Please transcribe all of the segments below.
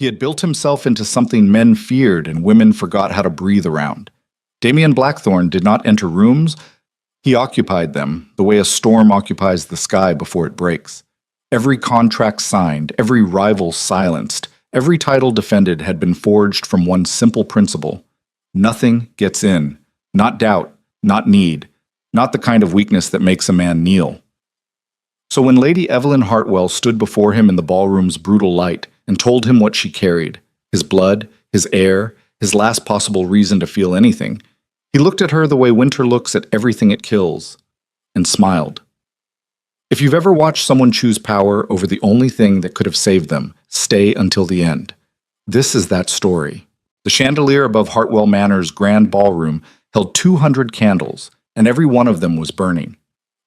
He had built himself into something men feared and women forgot how to breathe around. Damien Blackthorne did not enter rooms, he occupied them, the way a storm occupies the sky before it breaks. Every contract signed, every rival silenced, every title defended had been forged from one simple principle. Nothing gets in. Not doubt, not need, not the kind of weakness that makes a man kneel. So when Lady Evelyn Hartwell stood before him in the ballroom's brutal light and told him what she carried, his blood, his air, his last possible reason to feel anything, he looked at her the way winter looks at everything it kills, and smiled. If you've ever watched someone choose power over the only thing that could have saved them, stay until the end. This is that story. The chandelier above Hartwell Manor's grand ballroom held 200 candles, and every one of them was burning.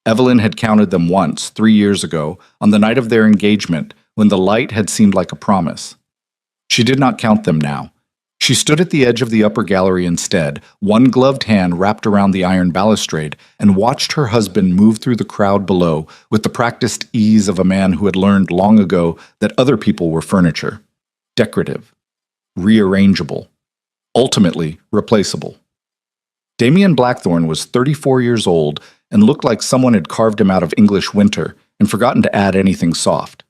Evelyn had counted them once, 3 years ago, on the night of their engagement, when the light had seemed like a promise. She did not count them now. She stood at the edge of the upper gallery instead, one gloved hand wrapped around the iron balustrade, and watched her husband move through the crowd below with the practiced ease of a man who had learned long ago that other people were furniture, decorative, rearrangeable, ultimately replaceable. Damien Blackthorne was 34 years old and looked like someone had carved him out of English winter and forgotten to add anything soft.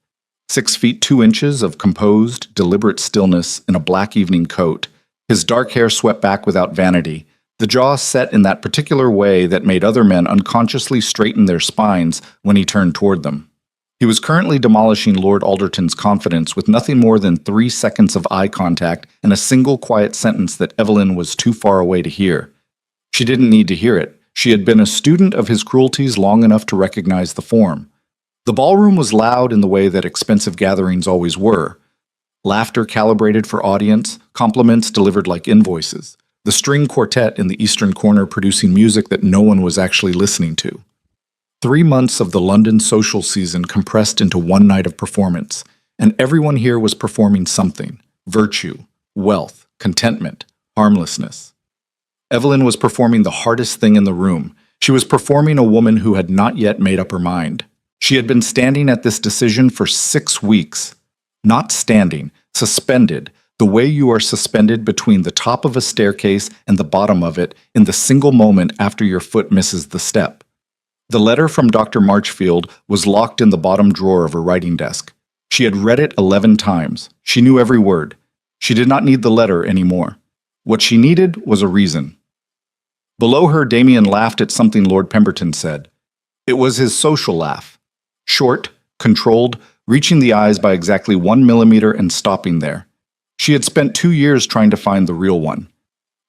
6 feet 2 inches of composed, deliberate stillness in a black evening coat, his dark hair swept back without vanity, the jaw set in that particular way that made other men unconsciously straighten their spines when he turned toward them. He was currently demolishing Lord Alderton's confidence with nothing more than 3 seconds of eye contact and a single quiet sentence that Evelyn was too far away to hear. She didn't need to hear it. She had been a student of his cruelties long enough to recognize the form. The ballroom was loud in the way that expensive gatherings always were. Laughter calibrated for audience, compliments delivered like invoices, the string quartet in the eastern corner producing music that no one was actually listening to. 3 months of the London social season compressed into one night of performance, and everyone here was performing something: virtue, wealth, contentment, harmlessness. Evelyn was performing the hardest thing in the room. She was performing a woman who had not yet made up her mind. She had been standing at this decision for 6 weeks. Not standing, suspended, the way you are suspended between the top of a staircase and the bottom of it in the single moment after your foot misses the step. The letter from Dr. Marchfield was locked in the bottom drawer of her writing desk. She had read it 11 times. She knew every word. She did not need the letter anymore. What she needed was a reason. Below her, Damien laughed at something Lord Pemberton said. It was his social laugh. Short, controlled, reaching the eyes by exactly 1 millimeter and stopping there. She had spent 2 years trying to find the real one.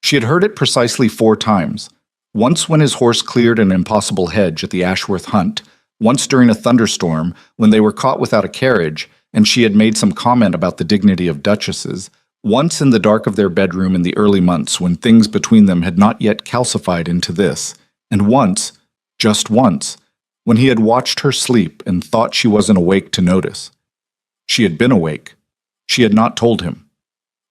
She had heard it precisely 4 times. Once when his horse cleared an impossible hedge at the Ashworth hunt, once during a thunderstorm when they were caught without a carriage and she had made some comment about the dignity of duchesses, once in the dark of their bedroom in the early months when things between them had not yet calcified into this, and once, just once, when he had watched her sleep and thought she wasn't awake to notice. She had been awake. She had not told him.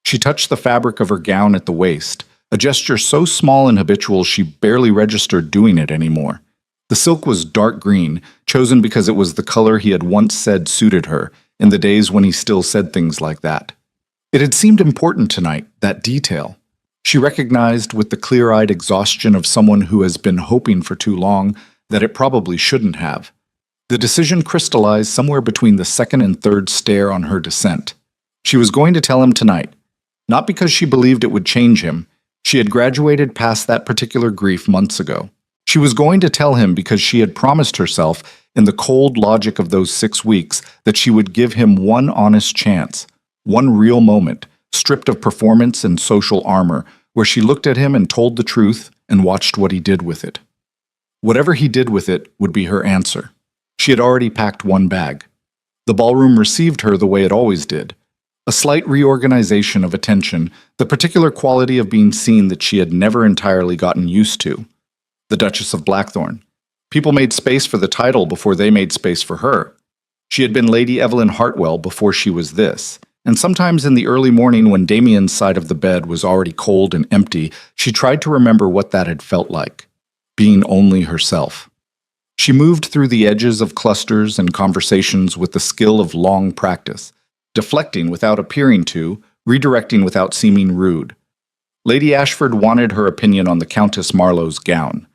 She touched the fabric of her gown at the waist, a gesture so small and habitual she barely registered doing it anymore. The silk was dark green, chosen because it was the color he had once said suited her, in the days when he still said things like that. It had seemed important tonight, that detail. She recognized with the clear-eyed exhaustion of someone who has been hoping for too long that it probably shouldn't have. The decision crystallized somewhere between the second and third stare on her descent. She was going to tell him tonight, not because she believed it would change him. She had graduated past that particular grief months ago. She was going to tell him because she had promised herself, in the cold logic of those 6 weeks, that she would give him one honest chance, one real moment, stripped of performance and social armor, where she looked at him and told the truth and watched what he did with it. Whatever he did with it would be her answer. She had already packed one bag. The ballroom received her the way it always did. A slight reorganization of attention, the particular quality of being seen that she had never entirely gotten used to. The Duchess of Blackthorne. People made space for the title before they made space for her. She had been Lady Evelyn Hartwell before she was this, and sometimes in the early morning when Damien's side of the bed was already cold and empty, she tried to remember what that had felt like. Being only herself. She moved through the edges of clusters and conversations with the skill of long practice, deflecting without appearing to, redirecting without seeming rude. Lady Ashford wanted her opinion on the Countess Marlowe's gown.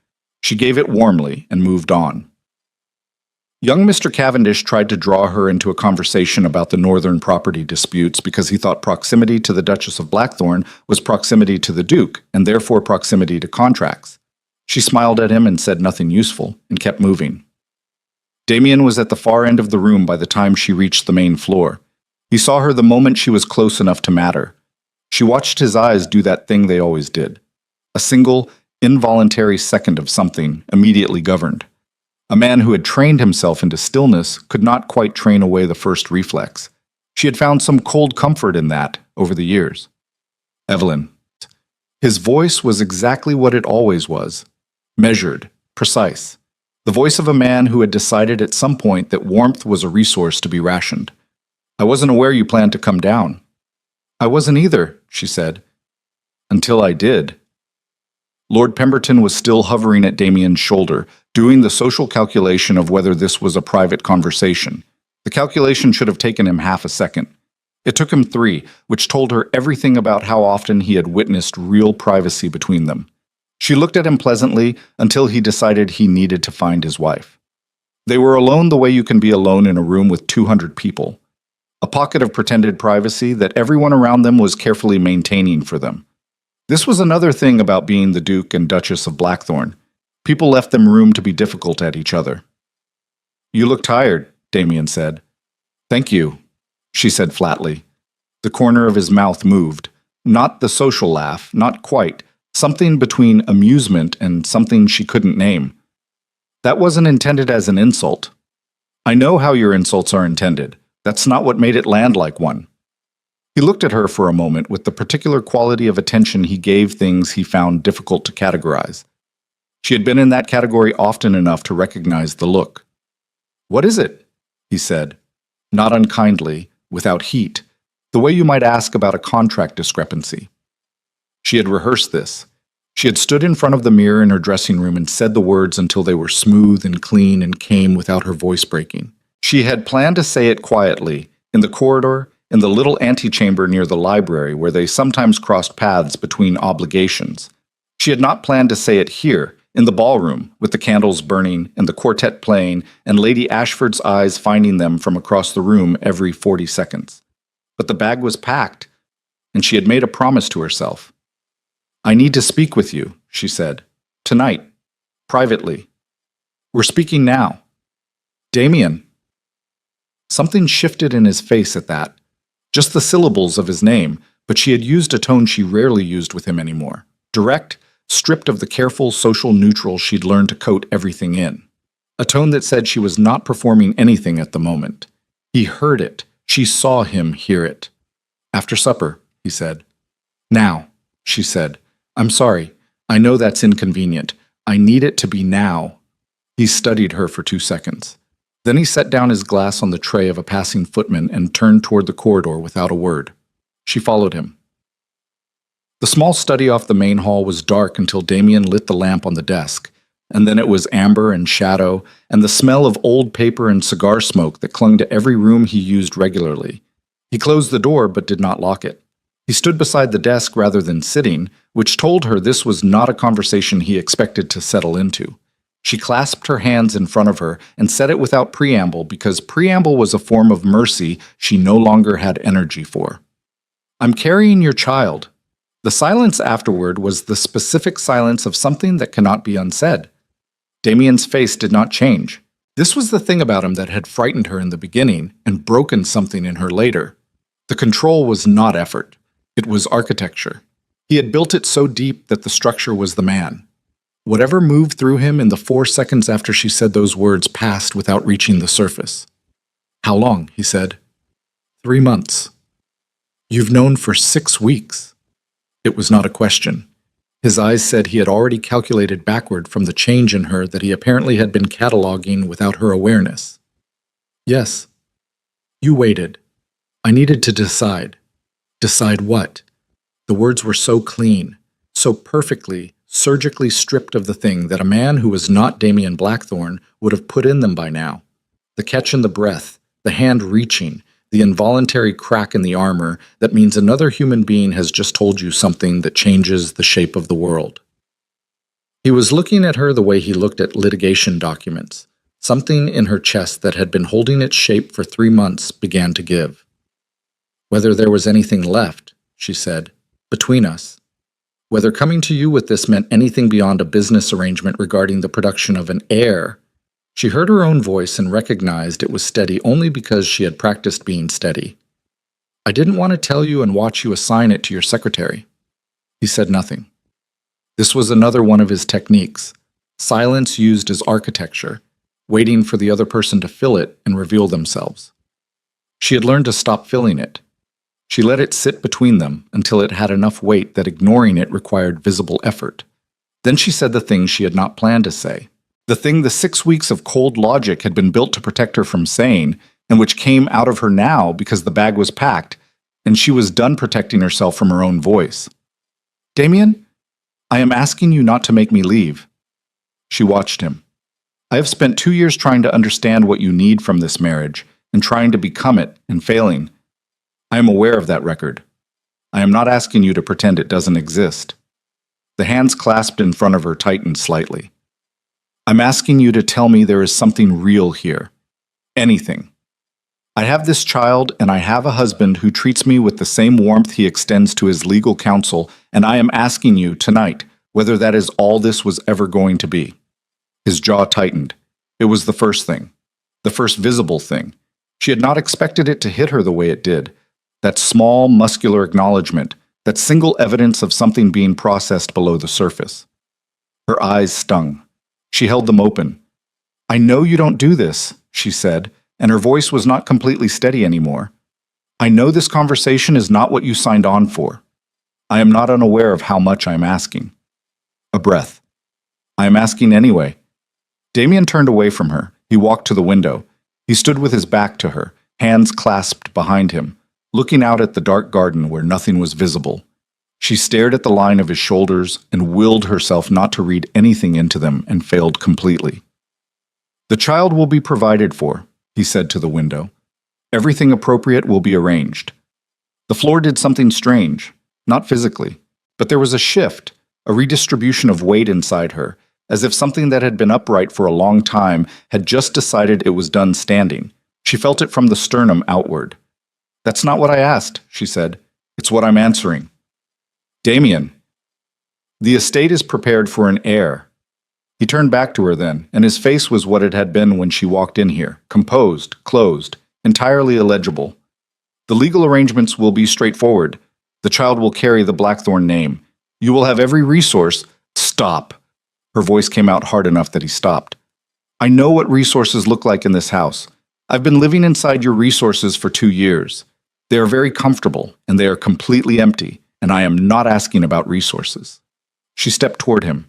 She gave it warmly and moved on. Young Mr. Cavendish tried to draw her into a conversation about the northern property disputes because he thought proximity to the Duchess of Blackthorn was proximity to the Duke, and therefore proximity to contracts. She smiled at him and said nothing useful, and kept moving. Damien was at the far end of the room by the time she reached the main floor. He saw her the moment she was close enough to matter. She watched his eyes do that thing they always did. A single, involuntary second of something immediately governed. A man who had trained himself into stillness could not quite train away the first reflex. She had found some cold comfort in that over the years. Evelyn. His voice was exactly what it always was. Measured, precise. The voice of a man who had decided at some point that warmth was a resource to be rationed. I wasn't aware you planned to come down. I wasn't either, she said. Until I did. Lord Pemberton was still hovering at Damien's shoulder, doing the social calculation of whether this was a private conversation. The calculation should have taken him half a second. It took him 3, which told her everything about how often he had witnessed real privacy between them. She looked at him pleasantly until he decided he needed to find his wife. They were alone the way you can be alone in a room with 200 people. A pocket of pretended privacy that everyone around them was carefully maintaining for them. This was another thing about being the Duke and Duchess of Blackthorn. People left them room to be difficult at each other. You look tired, Damien said. Thank you, she said flatly. The corner of his mouth moved. Not the social laugh, not quite. Something between amusement and something she couldn't name. That wasn't intended as an insult. I know how your insults are intended. That's not what made it land like one. He looked at her for a moment with the particular quality of attention he gave things he found difficult to categorize. She had been in that category often enough to recognize the look. What is it? He said, not unkindly, without heat, the way you might ask about a contract discrepancy. She had rehearsed this. She had stood in front of the mirror in her dressing room and said the words until they were smooth and clean and came without her voice breaking. She had planned to say it quietly, in the corridor, in the little antechamber near the library where they sometimes crossed paths between obligations. She had not planned to say it here, in the ballroom, with the candles burning and the quartet playing and Lady Ashford's eyes finding them from across the room every 40 seconds. But the bag was packed, and she had made a promise to herself. I need to speak with you, she said. Tonight. Privately. We're speaking now. Damien. Something shifted in his face at that. Just the syllables of his name, but she had used a tone she rarely used with him anymore. Direct, stripped of the careful social neutral she'd learned to coat everything in. A tone that said she was not performing anything at the moment. He heard it. She saw him hear it. After supper, he said. Now, she said. I'm sorry. I know that's inconvenient. I need it to be now. He studied her for 2 seconds. Then he set down his glass on the tray of a passing footman and turned toward the corridor without a word. She followed him. The small study off the main hall was dark until Damien lit the lamp on the desk, and then it was amber and shadow, and the smell of old paper and cigar smoke that clung to every room he used regularly. He closed the door but did not lock it. He stood beside the desk rather than sitting, which told her this was not a conversation he expected to settle into. She clasped her hands in front of her and said it without preamble because preamble was a form of mercy she no longer had energy for. I'm carrying your child. The silence afterward was the specific silence of something that cannot be unsaid. Damien's face did not change. This was the thing about him that had frightened her in the beginning and broken something in her later. The control was not effort. It was architecture. He had built it so deep that the structure was the man. Whatever moved through him in the 4 seconds after she said those words passed without reaching the surface. How long? He said. 3 months. You've known for 6 weeks. It was not a question. His eyes said he had already calculated backward from the change in her that he apparently had been cataloging without her awareness. Yes. You waited. I needed to decide. Decide what? The words were so clean, so perfectly, surgically stripped of the thing that a man who was not Damien Blackthorn would have put in them by now. The catch in the breath, the hand reaching, the involuntary crack in the armor that means another human being has just told you something that changes the shape of the world. He was looking at her the way he looked at litigation documents. Something in her chest that had been holding its shape for 3 months began to give. Whether there was anything left, she said, between us. Whether coming to you with this meant anything beyond a business arrangement regarding the production of an heir. She heard her own voice and recognized it was steady only because she had practiced being steady. I didn't want to tell you and watch you assign it to your secretary. He said nothing. This was another one of his techniques, silence used as architecture, waiting for the other person to fill it and reveal themselves. She had learned to stop filling it. She let it sit between them until it had enough weight that ignoring it required visible effort. Then she said the thing she had not planned to say, the thing the 6 weeks of cold logic had been built to protect her from saying, and which came out of her now because the bag was packed, and she was done protecting herself from her own voice. Damien, I am asking you not to make me leave. She watched him. I have spent 2 years trying to understand what you need from this marriage, and trying to become it, and failing. I am aware of that record. I am not asking you to pretend it doesn't exist. The hands clasped in front of her tightened slightly. I'm asking you to tell me there is something real here. Anything. I have this child, and I have a husband who treats me with the same warmth he extends to his legal counsel, and I am asking you tonight whether that is all this was ever going to be. His jaw tightened. It was the first thing. The first visible thing. She had not expected it to hit her the way it did. That small, muscular acknowledgement, that single evidence of something being processed below the surface. Her eyes stung. She held them open. I know you don't do this, she said, and her voice was not completely steady anymore. I know this conversation is not what you signed on for. I am not unaware of how much I am asking. A breath. I am asking anyway. Damien turned away from her. He walked to the window. He stood with his back to her, hands clasped behind him, looking out at the dark garden where nothing was visible. She stared at the line of his shoulders and willed herself not to read anything into them and failed completely. The child will be provided for, he said to the window. Everything appropriate will be arranged. The floor did something strange, not physically, but there was a shift, a redistribution of weight inside her, as if something that had been upright for a long time had just decided it was done standing. She felt it from the sternum outward. That's not what I asked, she said. It's what I'm answering. Damien. The estate is prepared for an heir. He turned back to her then, and his face was what it had been when she walked in here, composed, closed, entirely illegible. The legal arrangements will be straightforward. The child will carry the Blackthorn name. You will have every resource. Stop. Her voice came out hard enough that he stopped. I know what resources look like in this house. I've been living inside your resources for 2 years. They are very comfortable, and they are completely empty, and I am not asking about resources. She stepped toward him.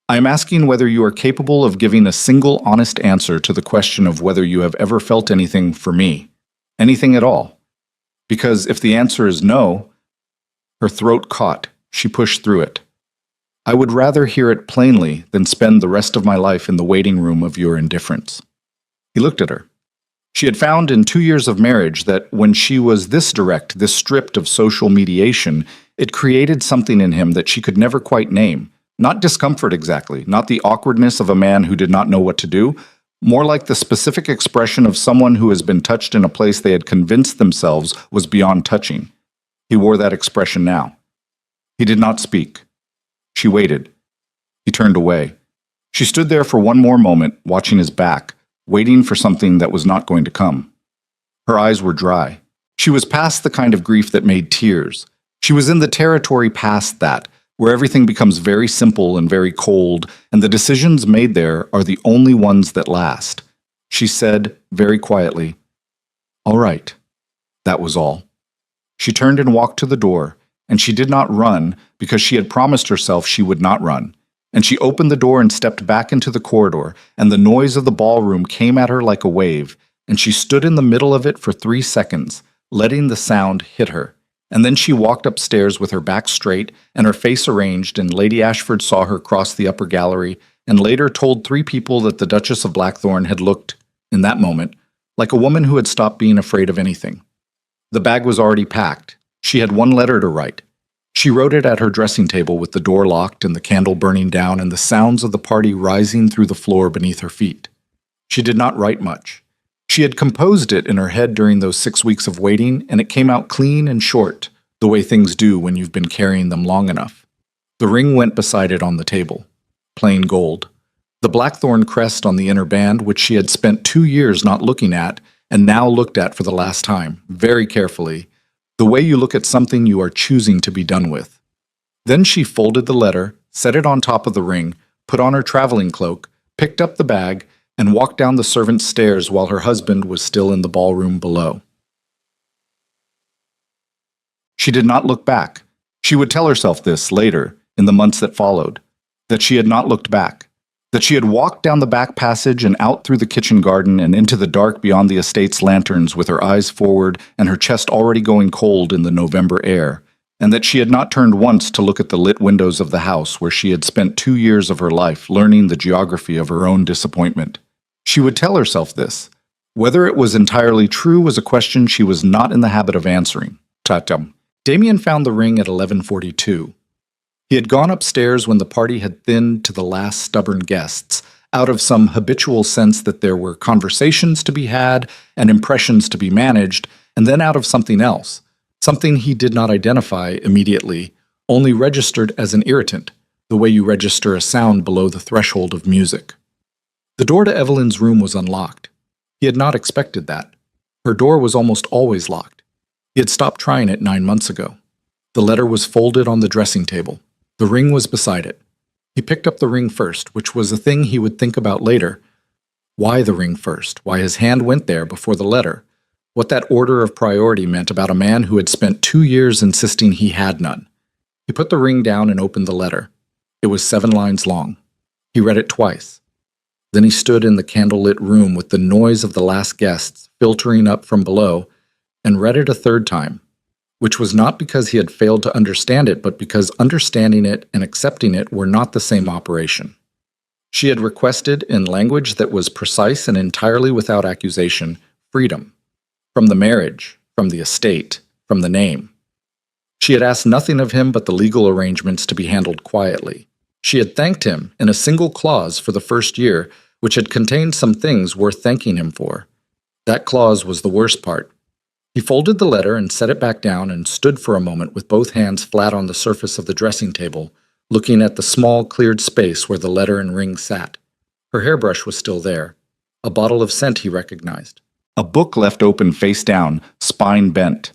I am asking whether you are capable of giving a single honest answer to the question of whether you have ever felt anything for me, anything at all. Because if the answer is no, her throat caught. She pushed through it. I would rather hear it plainly than spend the rest of my life in the waiting room of your indifference. He looked at her. She had found in 2 years of marriage that when she was this direct, this stripped of social mediation, it created something in him that she could never quite name. Not discomfort exactly, not the awkwardness of a man who did not know what to do, more like the specific expression of someone who has been touched in a place they had convinced themselves was beyond touching. He wore that expression now. He did not speak. She waited. He turned away. She stood there for one more moment, watching his back, waiting for something that was not going to come. Her eyes were dry. She was past the kind of grief that made tears. She was in the territory past that, where everything becomes very simple and very cold, and the decisions made there are the only ones that last. She said, very quietly, All right. That was all. She turned and walked to the door, and she did not run because she had promised herself she would not run. And she opened the door and stepped back into the corridor, and the noise of the ballroom came at her like a wave, and she stood in the middle of it for 3 seconds, letting the sound hit her. And then she walked upstairs with her back straight and her face arranged, and Lady Ashford saw her cross the upper gallery, and later told 3 people that the Duchess of Blackthorn had looked, in that moment, like a woman who had stopped being afraid of anything. The bag was already packed. She had one letter to write. She wrote it at her dressing table with the door locked and the candle burning down and the sounds of the party rising through the floor beneath her feet. She did not write much. She had composed it in her head during those 6 weeks of waiting, and it came out clean and short, the way things do when you've been carrying them long enough. The ring went beside it on the table. Plain gold. The blackthorn crest on the inner band, which she had spent 2 years not looking at, and now looked at for the last time, very carefully, the way you look at something you are choosing to be done with. Then she folded the letter, set it on top of the ring, put on her traveling cloak, picked up the bag, and walked down the servants' stairs while her husband was still in the ballroom below. She did not look back. She would tell herself this later, in the months that followed, that she had not looked back, that she had walked down the back passage and out through the kitchen garden and into the dark beyond the estate's lanterns with her eyes forward and her chest already going cold in the November air, and that she had not turned once to look at the lit windows of the house where she had spent 2 years of her life learning the geography of her own disappointment. She would tell herself this. Whether it was entirely true was a question she was not in the habit of answering. Tatam. Damien found the ring at 11:42. He had gone upstairs when the party had thinned to the last stubborn guests, out of some habitual sense that there were conversations to be had and impressions to be managed, and then out of something else, something he did not identify immediately, only registered as an irritant, the way you register a sound below the threshold of music. The door to Evelyn's room was unlocked. He had not expected that. Her door was almost always locked. He had stopped trying it 9 months ago. The letter was folded on the dressing table. The ring was beside it. He picked up the ring first, which was a thing he would think about later. Why the ring first? Why his hand went there before the letter? What that order of priority meant about a man who had spent 2 years insisting he had none. He put the ring down and opened the letter. It was 7 lines long. He read it twice. Then he stood in the candlelit room with the noise of the last guests filtering up from below and read it a 3rd time, which was not because he had failed to understand it, but because understanding it and accepting it were not the same operation. She had requested, in language that was precise and entirely without accusation, freedom. From the marriage, from the estate, from the name. She had asked nothing of him but the legal arrangements to be handled quietly. She had thanked him in a single clause for the 1st year, which had contained some things worth thanking him for. That clause was the worst part. He folded the letter and set it back down and stood for a moment with both hands flat on the surface of the dressing table, looking at the small, cleared space where the letter and ring sat. Her hairbrush was still there. A bottle of scent he recognized. A book left open face down, spine bent.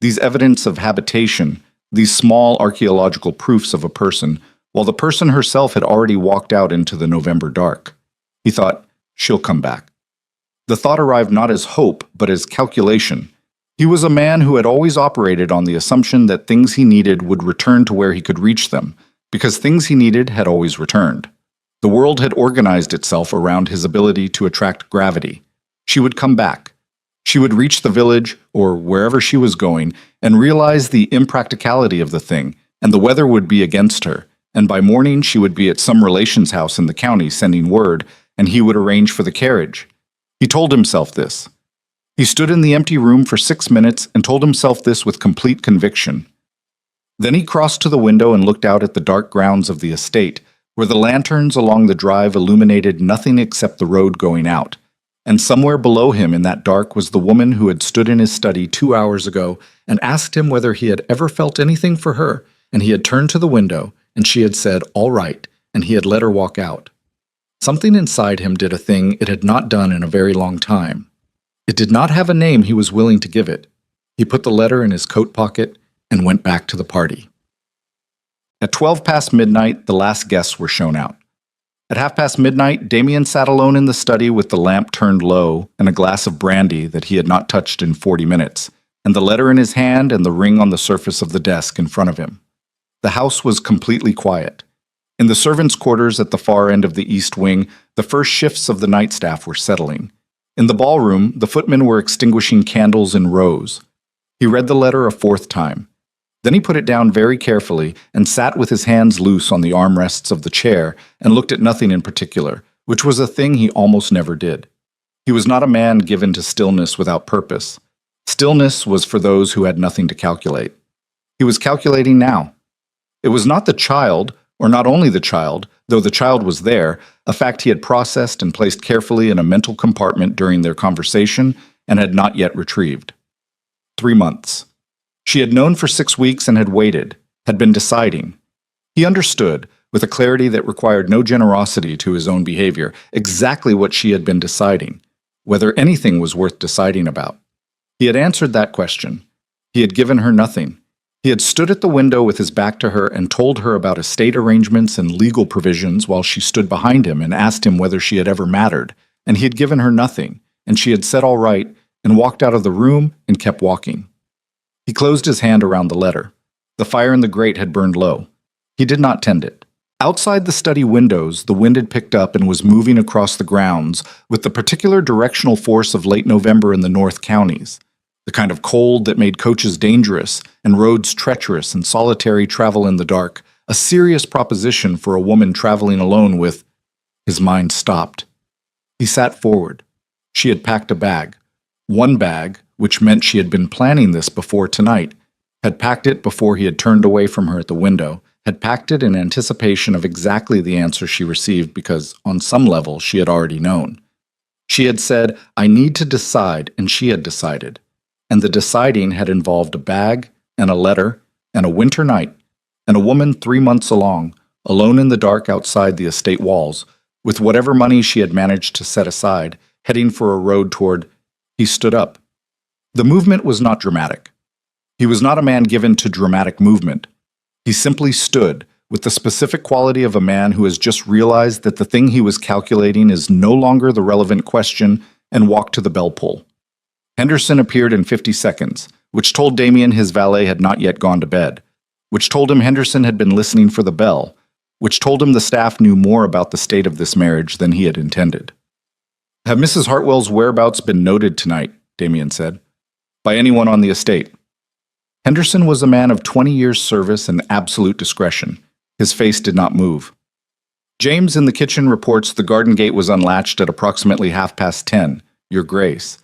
These evidence of habitation, these small archaeological proofs of a person, while the person herself had already walked out into the November dark. He thought, she'll come back. The thought arrived not as hope, but as calculation. He was a man who had always operated on the assumption that things he needed would return to where he could reach them, because things he needed had always returned. The world had organized itself around his ability to attract gravity. She would come back. She would reach the village, or wherever she was going, and realize the impracticality of the thing, and the weather would be against her, and by morning she would be at some relation's house in the county sending word, and he would arrange for the carriage. He told himself this. He stood in the empty room for 6 minutes and told himself this with complete conviction. Then he crossed to the window and looked out at the dark grounds of the estate, where the lanterns along the drive illuminated nothing except the road going out. And somewhere below him in that dark was the woman who had stood in his study 2 hours ago and asked him whether he had ever felt anything for her, and he had turned to the window, and she had said, "All right," and he had let her walk out. Something inside him did a thing it had not done in a very long time. It did not have a name he was willing to give it. He put the letter in his coat pocket and went back to the party. At 12 past midnight, the last guests were shown out. At midnight, Damien sat alone in the study with the lamp turned low and a glass of brandy that he had not touched in 40 minutes, and the letter in his hand and the ring on the surface of the desk in front of him. The house was completely quiet. In the servants' quarters at the far end of the east wing, the first shifts of the night staff were settling. In the ballroom, the footmen were extinguishing candles in rows. He read the letter a 4th time. Then he put it down very carefully and sat with his hands loose on the armrests of the chair and looked at nothing in particular, which was a thing he almost never did. He was not a man given to stillness without purpose. Stillness was for those who had nothing to calculate. He was calculating now. It was not the child, or not only the child, though the child was there, a fact he had processed and placed carefully in a mental compartment during their conversation and had not yet retrieved. 3 months. She had known for 6 weeks and had waited, had been deciding. He understood, with a clarity that required no generosity to his own behavior, exactly what she had been deciding, whether anything was worth deciding about. He had answered that question. He had given her nothing. He had stood at the window with his back to her and told her about estate arrangements and legal provisions while she stood behind him and asked him whether she had ever mattered, and he had given her nothing, and she had said all right and walked out of the room and kept walking. He closed his hand around the letter. The fire in the grate had burned low. He did not tend it. Outside the study windows, the wind had picked up and was moving across the grounds with the particular directional force of late November in the North Counties, the kind of cold that made coaches dangerous and roads treacherous and solitary travel in the dark, a serious proposition for a woman traveling alone with... His mind stopped. He sat forward. She had packed a bag. One bag, which meant she had been planning this before tonight, had packed it before he had turned away from her at the window, had packed it in anticipation of exactly the answer she received because, on some level, she had already known. She had said, "I need to decide," and she had decided. And the deciding had involved a bag, and a letter, and a winter night, and a woman 3 months along, alone in the dark outside the estate walls, with whatever money she had managed to set aside, heading for a road toward... He stood up. The movement was not dramatic. He was not a man given to dramatic movement. He simply stood, with the specific quality of a man who has just realized that the thing he was calculating is no longer the relevant question, and walked to the bell pull. Henderson appeared in 50 seconds, which told Damien his valet had not yet gone to bed, which told him Henderson had been listening for the bell, which told him the staff knew more about the state of this marriage than he had intended. "Have Mrs. Hartwell's whereabouts been noted tonight?" Damien said. "By anyone on the estate?" Henderson was a man of 20 years' service and absolute discretion. His face did not move. "James in the kitchen reports the garden gate was unlatched at approximately 10:30, Your Grace.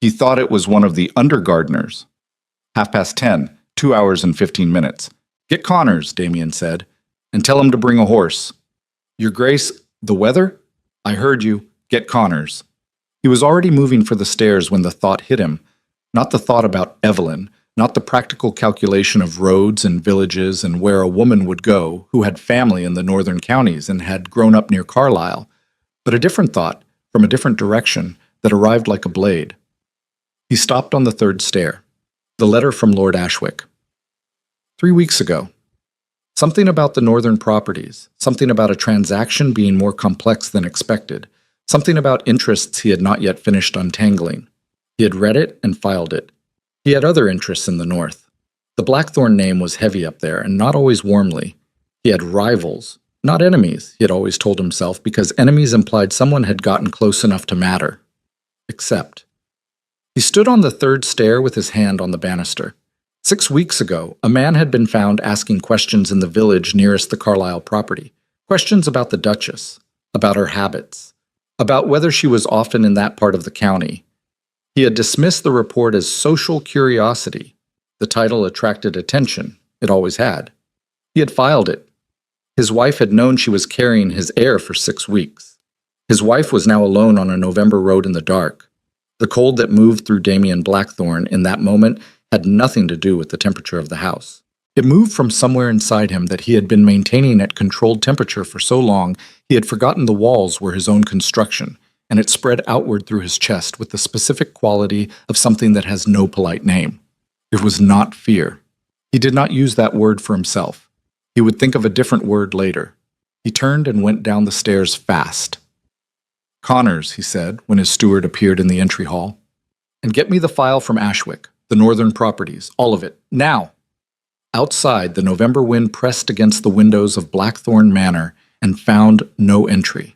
He thought it was one of the under-gardeners." 10:30, 2 hours and 15 minutes. "Get Connors," Damien said, "and tell him to bring a horse." "Your Grace, the weather?" "I heard you. Get Connors." He was already moving for the stairs when the thought hit him, not the thought about Evelyn, not the practical calculation of roads and villages and where a woman would go who had family in the northern counties and had grown up near Carlisle, but a different thought, from a different direction, that arrived like a blade. He stopped on the third stair. The letter from Lord Ashwick. 3 weeks ago. Something about the northern properties, something about a transaction being more complex than expected, something about interests he had not yet finished untangling. He had read it and filed it. He had other interests in the north. The Blackthorn name was heavy up there, and not always warmly. He had rivals, not enemies, he had always told himself, because enemies implied someone had gotten close enough to matter. Except. He stood on the third stair with his hand on the banister. 6 weeks ago, a man had been found asking questions in the village nearest the Carlisle property. Questions about the Duchess, about her habits, about whether she was often in that part of the county. He had dismissed the report as social curiosity. The title attracted attention. It always had. He had filed it. His wife had known she was carrying his heir for 6 weeks. His wife was now alone on a November road in the dark. The cold that moved through Damien Blackthorn in that moment had nothing to do with the temperature of the house. It moved from somewhere inside him that he had been maintaining at controlled temperature for so long he had forgotten the walls were his own construction, and it spread outward through his chest with the specific quality of something that has no polite name. It was not fear. He did not use that word for himself. He would think of a different word later. He turned and went down the stairs fast. "Connors," he said, when his steward appeared in the entry hall. "And get me the file from Ashwick, the northern properties, all of it, now!" Outside, the November wind pressed against the windows of Blackthorn Manor and found no entry.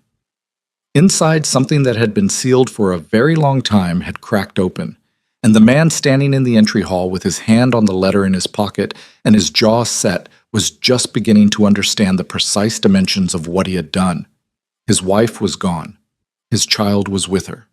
Inside, something that had been sealed for a very long time had cracked open, and the man standing in the entry hall with his hand on the letter in his pocket and his jaw set was just beginning to understand the precise dimensions of what he had done. His wife was gone. His child was with her.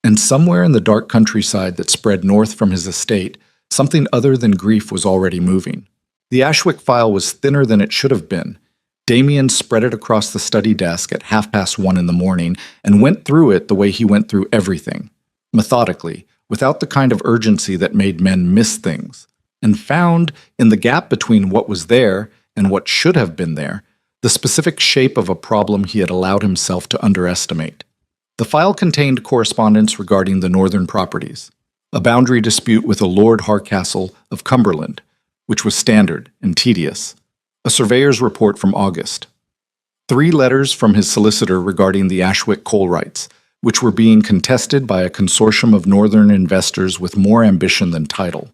And somewhere in the dark countryside that spread north from his estate, something other than grief was already moving. The Ashwick file was thinner than it should have been. Damien spread it across the study desk at 1:30 in the morning and went through it the way he went through everything, methodically, without the kind of urgency that made men miss things, and found, in the gap between what was there and what should have been there, the specific shape of a problem he had allowed himself to underestimate. The file contained correspondence regarding the northern properties, a boundary dispute with a Lord Harcastle of Cumberland, which was standard and tedious, a surveyor's report from August, 3 letters from his solicitor regarding the Ashwick coal rights, which were being contested by a consortium of northern investors with more ambition than title,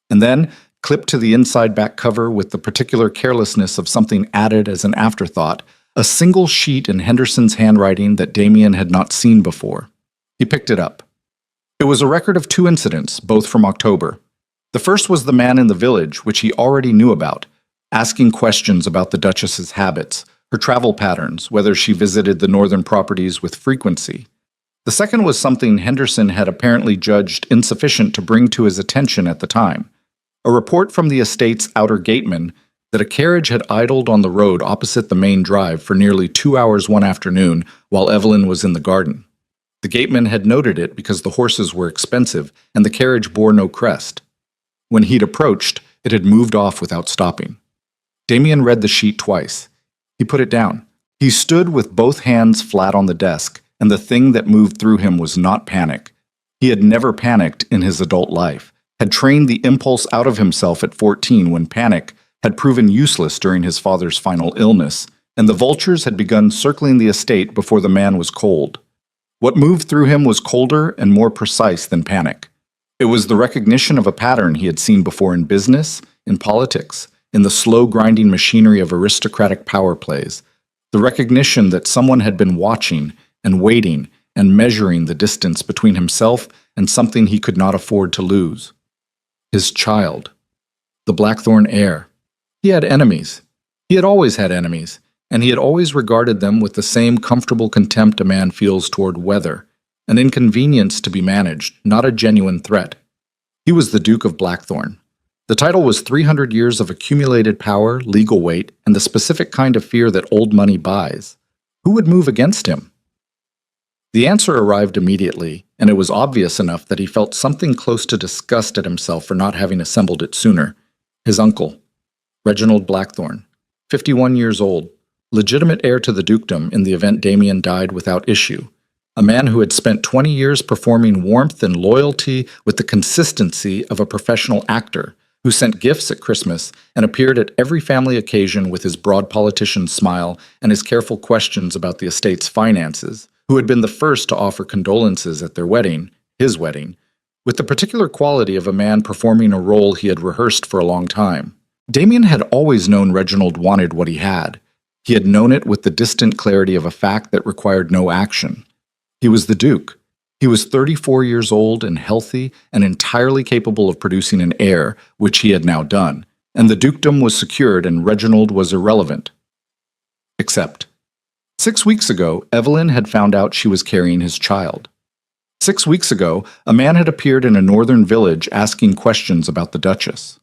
and then, clipped to the inside back cover with the particular carelessness of something added as an afterthought, a single sheet in Henderson's handwriting that Damien had not seen before. He picked it up. It was a record of 2 incidents, both from October. The first was the man in the village, which he already knew about, asking questions about the Duchess's habits, her travel patterns, whether she visited the northern properties with frequency. The second was something Henderson had apparently judged insufficient to bring to his attention at the time, a report from the estate's outer gateman that a carriage had idled on the road opposite the main drive for nearly 2 hours one afternoon while Evelyn was in the garden. The gateman had noted it because the horses were expensive and the carriage bore no crest. When he'd approached, it had moved off without stopping. Damien read the sheet twice. He put it down. He stood with both hands flat on the desk, and the thing that moved through him was not panic. He had never panicked in his adult life, had trained the impulse out of himself at 14 when panic had proven useless during his father's final illness, and the vultures had begun circling the estate before the man was cold. What moved through him was colder and more precise than panic. It was the recognition of a pattern he had seen before in business, in politics, in the slow grinding machinery of aristocratic power plays, the recognition that someone had been watching and waiting and measuring the distance between himself and something he could not afford to lose. His child. The Blackthorn heir. He had enemies. He had always had enemies, and he had always regarded them with the same comfortable contempt a man feels toward weather, an inconvenience to be managed, not a genuine threat. He was the Duke of Blackthorn. The title was 300 years of accumulated power, legal weight, and the specific kind of fear that old money buys. Who would move against him? The answer arrived immediately, and it was obvious enough that he felt something close to disgust at himself for not having assembled it sooner. His uncle, Reginald Blackthorn, 51 years old, legitimate heir to the dukedom in the event Damien died without issue, a man who had spent 20 years performing warmth and loyalty with the consistency of a professional actor, who sent gifts at Christmas and appeared at every family occasion with his broad politician's smile and his careful questions about the estate's finances, who had been the first to offer condolences at their wedding, his wedding, with the particular quality of a man performing a role he had rehearsed for a long time. Damien had always known Reginald wanted what he had. He had known it with the distant clarity of a fact that required no action. He was the Duke. He was 34 years old and healthy and entirely capable of producing an heir, which he had now done, and the dukedom was secured and Reginald was irrelevant. Except, 6 weeks ago, Evelyn had found out she was carrying his child. 6 weeks ago, a man had appeared in a northern village asking questions about the Duchess.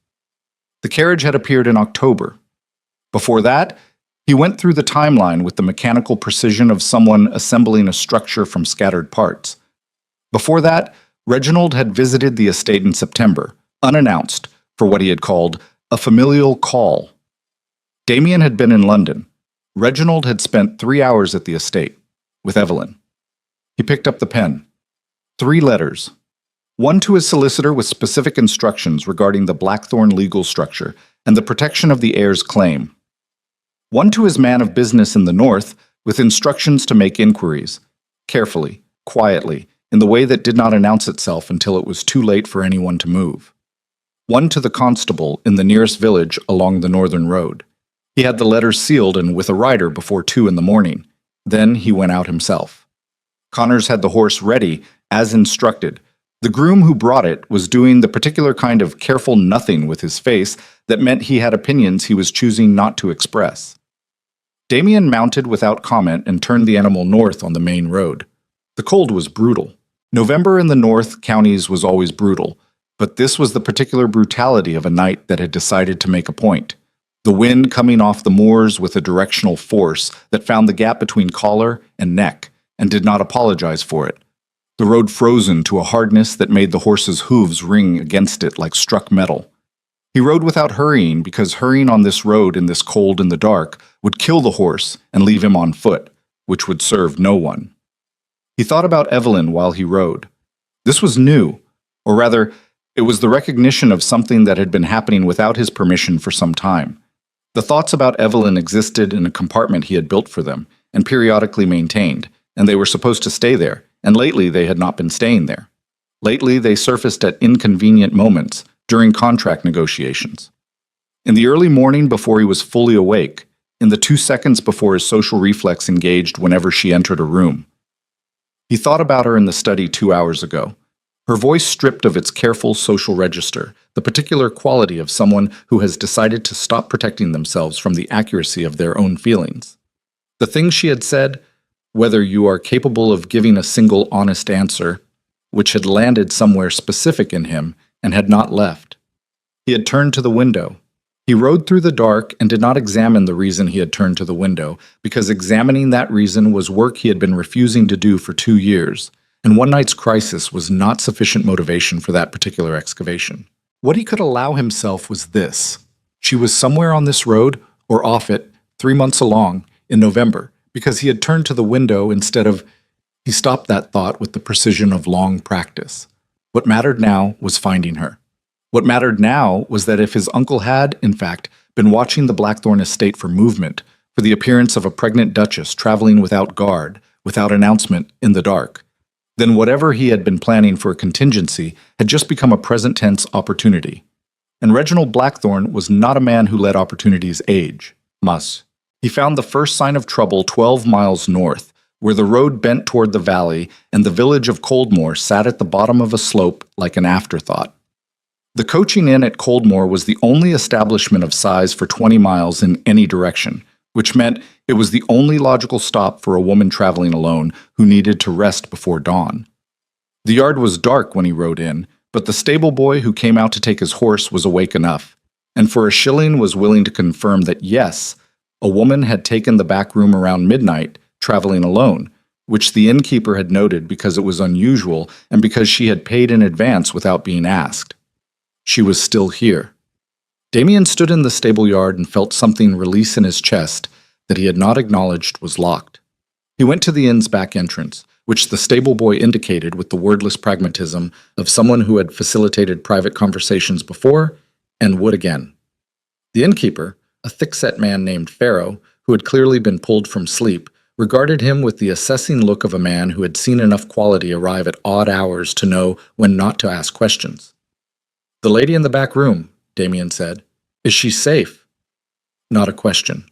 The carriage had appeared in October. Before that, he went through the timeline with the mechanical precision of someone assembling a structure from scattered parts. Before that, Reginald had visited the estate in September, unannounced, for what he had called a familial call. Damien had been in London. Reginald had spent 3 hours at the estate, with Evelyn. He picked up the pen. 3 letters. One to his solicitor with specific instructions regarding the Blackthorn legal structure and the protection of the heir's claim. One to his man of business in the north with instructions to make inquiries, carefully, quietly, in the way that did not announce itself until it was too late for anyone to move. One to the constable in the nearest village along the northern road. He had the letters sealed and with a rider before 2 in the morning. Then he went out himself. Connors had the horse ready, as instructed. The groom who brought it was doing the particular kind of careful nothing with his face that meant he had opinions he was choosing not to express. Damien mounted without comment and turned the animal north on the main road. The cold was brutal. November in the North counties was always brutal, but this was the particular brutality of a night that had decided to make a point. The wind coming off the moors with a directional force that found the gap between collar and neck and did not apologize for it. The road frozen to a hardness that made the horse's hooves ring against it like struck metal. He rode without hurrying because hurrying on this road in this cold and the dark would kill the horse and leave him on foot, which would serve no one. He thought about Evelyn while he rode. This was new, or rather, it was the recognition of something that had been happening without his permission for some time. The thoughts about Evelyn existed in a compartment he had built for them and periodically maintained, and they were supposed to stay there, and lately they had not been staying there. Lately they surfaced at inconvenient moments during contract negotiations. In the early morning before he was fully awake, in the 2 seconds before his social reflex engaged whenever she entered a room. He thought about her in the study 2 hours ago. Her voice stripped of its careful social register, the particular quality of someone who has decided to stop protecting themselves from the accuracy of their own feelings. The things she had said, whether you are capable of giving a single honest answer, which had landed somewhere specific in him and had not left. He had turned to the window. He rode through the dark and did not examine the reason he had turned to the window, because examining that reason was work he had been refusing to do for 2 years, and one night's crisis was not sufficient motivation for that particular excavation. What he could allow himself was this. She was somewhere on this road, or off it, 3 months along, in November, because he had turned to the window instead of... He stopped that thought with the precision of long practice. What mattered now was finding her. What mattered now was that if his uncle had, in fact, been watching the Blackthorn estate for movement, for the appearance of a pregnant duchess traveling without guard, without announcement, in the dark, then whatever he had been planning for a contingency had just become a present-tense opportunity. And Reginald Blackthorn was not a man who let opportunities age. He found the first sign of trouble 12 miles north, where the road bent toward the valley and the village of Coldmoor sat at the bottom of a slope like an afterthought. The coaching inn at Coldmoor was the only establishment of size for 20 miles in any direction, which meant it was the only logical stop for a woman traveling alone who needed to rest before dawn. The yard was dark when he rode in, but the stable boy who came out to take his horse was awake enough, and for a shilling was willing to confirm that yes, a woman had taken the back room around midnight, traveling alone, which the innkeeper had noted because it was unusual and because she had paid in advance without being asked. She was still here. Damien stood in the stable yard and felt something release in his chest that he had not acknowledged was locked. He went to the inn's back entrance, which the stable boy indicated with the wordless pragmatism of someone who had facilitated private conversations before and would again. The innkeeper, a thick-set man named Pharaoh, who had clearly been pulled from sleep, regarded him with the assessing look of a man who had seen enough quality arrive at odd hours to know when not to ask questions. "The lady in the back room," Damien said. "Is she safe?" Not a question.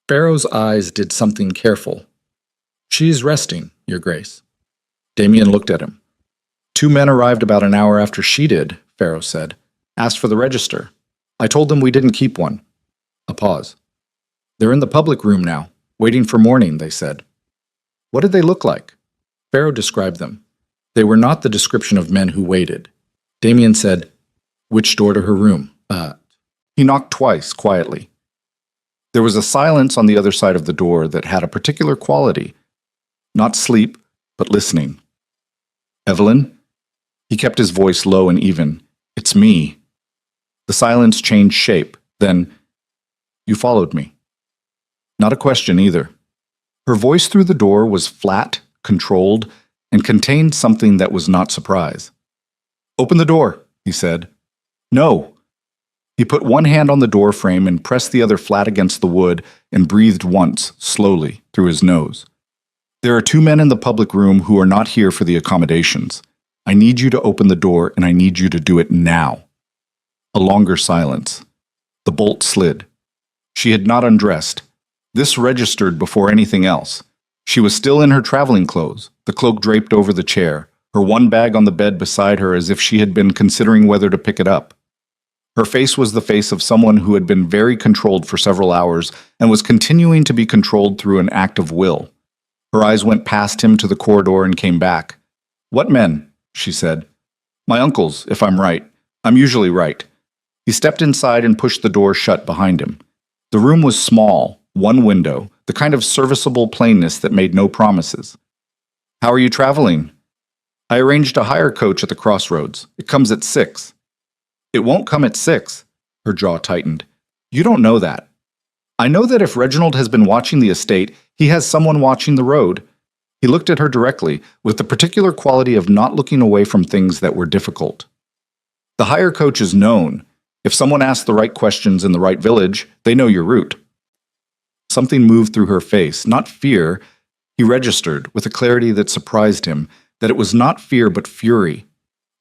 Pharaoh's eyes did something careful. "She's resting, Your Grace." Damien looked at him. "2 men arrived about an hour after she did," Pharaoh said. "Asked for the register. I told them we didn't keep one." A pause. "They're in the public room now, waiting for morning," they said. "What did they look like?" Pharaoh described them. They were not the description of men who waited. Damien said, "Which door to her room?" He knocked twice, quietly. There was a silence on the other side of the door that had a particular quality. Not sleep, but listening. "Evelyn?" He kept his voice low and even. "It's me." The silence changed shape. Then, "You followed me." Not a question either. Her voice through the door was flat, controlled, and contained something that was not surprise. "Open the door," he said. "No." He put one hand on the door frame and pressed the other flat against the wood and breathed once, slowly, through his nose. "There are 2 men in the public room who are not here for the accommodations. I need you to open the door, and I need you to do it now." A longer silence. The bolt slid. She had not undressed. This registered before anything else. She was still in her traveling clothes, the cloak draped over the chair, her one bag on the bed beside her as if she had been considering whether to pick it up. Her face was the face of someone who had been very controlled for several hours and was continuing to be controlled through an act of will. Her eyes went past him to the corridor and came back. What men? She said. My uncle's, if I'm right. I'm usually right. He stepped inside and pushed the door shut behind him. The room was small, one window, the kind of serviceable plainness that made no promises. How are you traveling? I arranged a hire coach at the crossroads. It comes at 6. It won't come at 6. Her jaw tightened. You don't know that. I know that if Reginald has been watching the estate, he has someone watching the road. He looked at her directly, with the particular quality of not looking away from things that were difficult. The hire coach is known. If someone asks the right questions in the right village, they know your route. Something moved through her face, not fear. He registered, with a clarity that surprised him, that it was not fear but fury.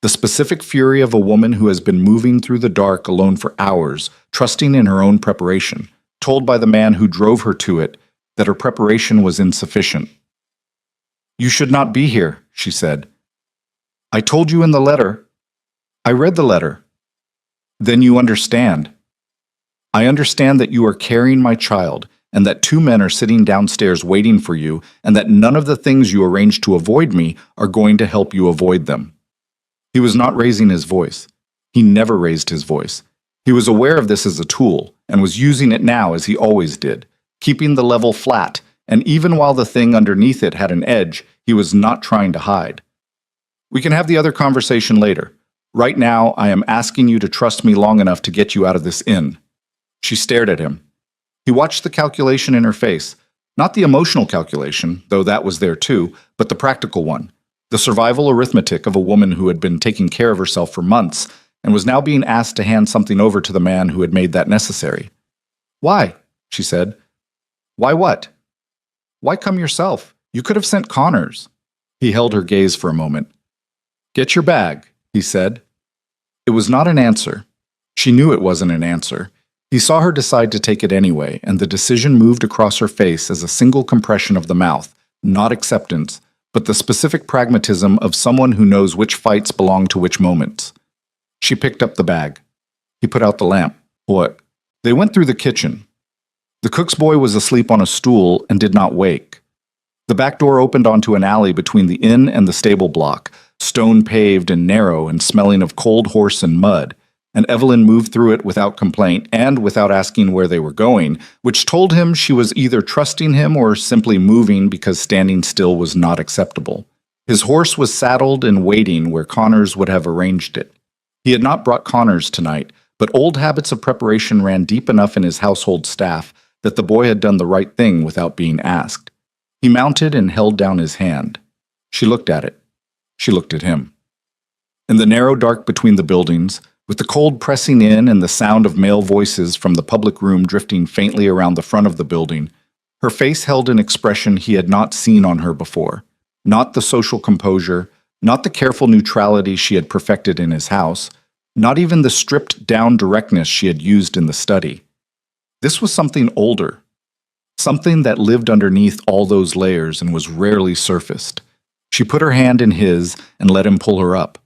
The specific fury of a woman who has been moving through the dark alone for hours, trusting in her own preparation, told by the man who drove her to it that her preparation was insufficient. You should not be here, she said. I told you in the letter. I read the letter. Then you understand. I understand that you are carrying my child, and that 2 men are sitting downstairs waiting for you, and that none of the things you arranged to avoid me are going to help you avoid them. He was not raising his voice. He never raised his voice. He was aware of this as a tool, and was using it now as he always did, keeping the level flat, and even while the thing underneath it had an edge, he was not trying to hide. We can have the other conversation later. Right now, I am asking you to trust me long enough to get you out of this inn. She stared at him. He watched the calculation in her face, not the emotional calculation, though that was there too, but the practical one, the survival arithmetic of a woman who had been taking care of herself for months and was now being asked to hand something over to the man who had made that necessary. Why? She said. Why what? Why come yourself? You could have sent Connors. He held her gaze for a moment. Get your bag, he said. It was not an answer. She knew it wasn't an answer. He saw her decide to take it anyway, and the decision moved across her face as a single compression of the mouth, not acceptance, but the specific pragmatism of someone who knows which fights belong to which moments. She picked up the bag. He put out the lamp. What? They went through the kitchen. The cook's boy was asleep on a stool and did not wake. The back door opened onto an alley between the inn and the stable block, stone-paved and narrow and smelling of cold horse and mud, and Evelyn moved through it without complaint and without asking where they were going, which told him she was either trusting him or simply moving because standing still was not acceptable. His horse was saddled and waiting where Connors would have arranged it. He had not brought Connors tonight, but old habits of preparation ran deep enough in his household staff that the boy had done the right thing without being asked. He mounted and held down his hand. She looked at it. She looked at him. In the narrow dark between the buildings, with the cold pressing in and the sound of male voices from the public room drifting faintly around the front of the building, her face held an expression he had not seen on her before. Not the social composure, not the careful neutrality she had perfected in his house, not even the stripped-down directness she had used in the study. This was something older, something that lived underneath all those layers and was rarely surfaced. She put her hand in his and let him pull her up.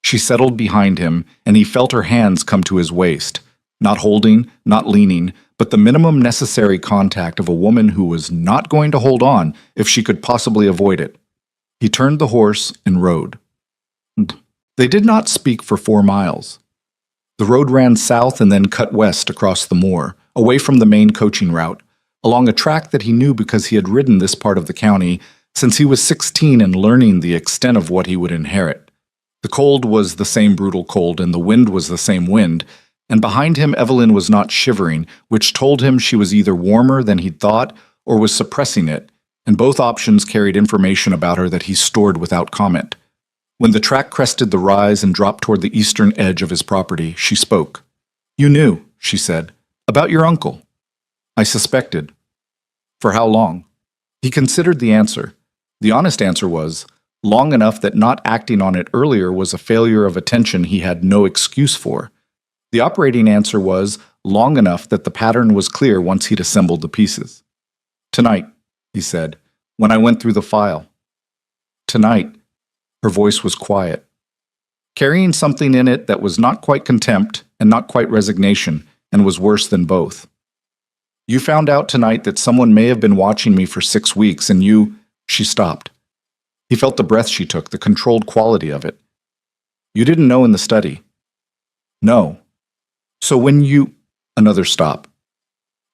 She settled behind him, and he felt her hands come to his waist, not holding, not leaning, but the minimum necessary contact of a woman who was not going to hold on if she could possibly avoid it. He turned the horse and rode. They did not speak for 4 miles. The road ran south and then cut west across the moor, away from the main coaching route, along a track that he knew because he had ridden this part of the county since he was 16 and learning the extent of what he would inherit. The cold was the same brutal cold, and the wind was the same wind, and behind him Evelyn was not shivering, which told him she was either warmer than he'd thought or was suppressing it, and both options carried information about her that he stored without comment. When the track crested the rise and dropped toward the eastern edge of his property, she spoke. You knew, she said, about your uncle. I suspected. For how long? He considered the answer. The honest answer was, long enough that not acting on it earlier was a failure of attention he had no excuse for. The operating answer was, long enough that the pattern was clear once he'd assembled the pieces. Tonight, he said, when I went through the file. Tonight. Her voice was quiet, carrying something in it that was not quite contempt and not quite resignation, and was worse than both. You found out tonight that someone may have been watching me for 6 weeks, and you... She stopped. He felt the breath she took, the controlled quality of it. You didn't know in the study. No. So when you... Another stop.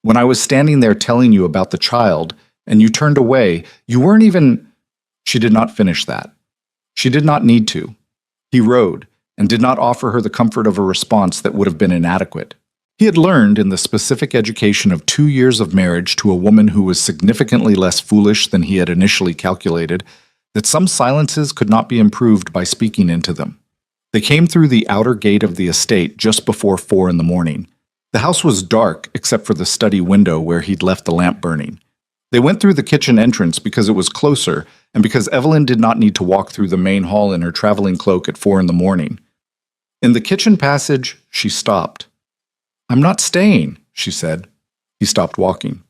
When I was standing there telling you about the child, and you turned away, you weren't even... She did not finish that. She did not need to. He rode, and did not offer her the comfort of a response that would have been inadequate. He had learned in the specific education of 2 years of marriage to a woman who was significantly less foolish than he had initially calculated, that some silences could not be improved by speaking into them. They came through the outer gate of the estate just before 4 in the morning. The house was dark except for the study window where he'd left the lamp burning. They went through the kitchen entrance because it was closer and because Evelyn did not need to walk through the main hall in her traveling cloak at 4 in the morning. In the kitchen passage, she stopped. I'm not staying, she said. He stopped walking.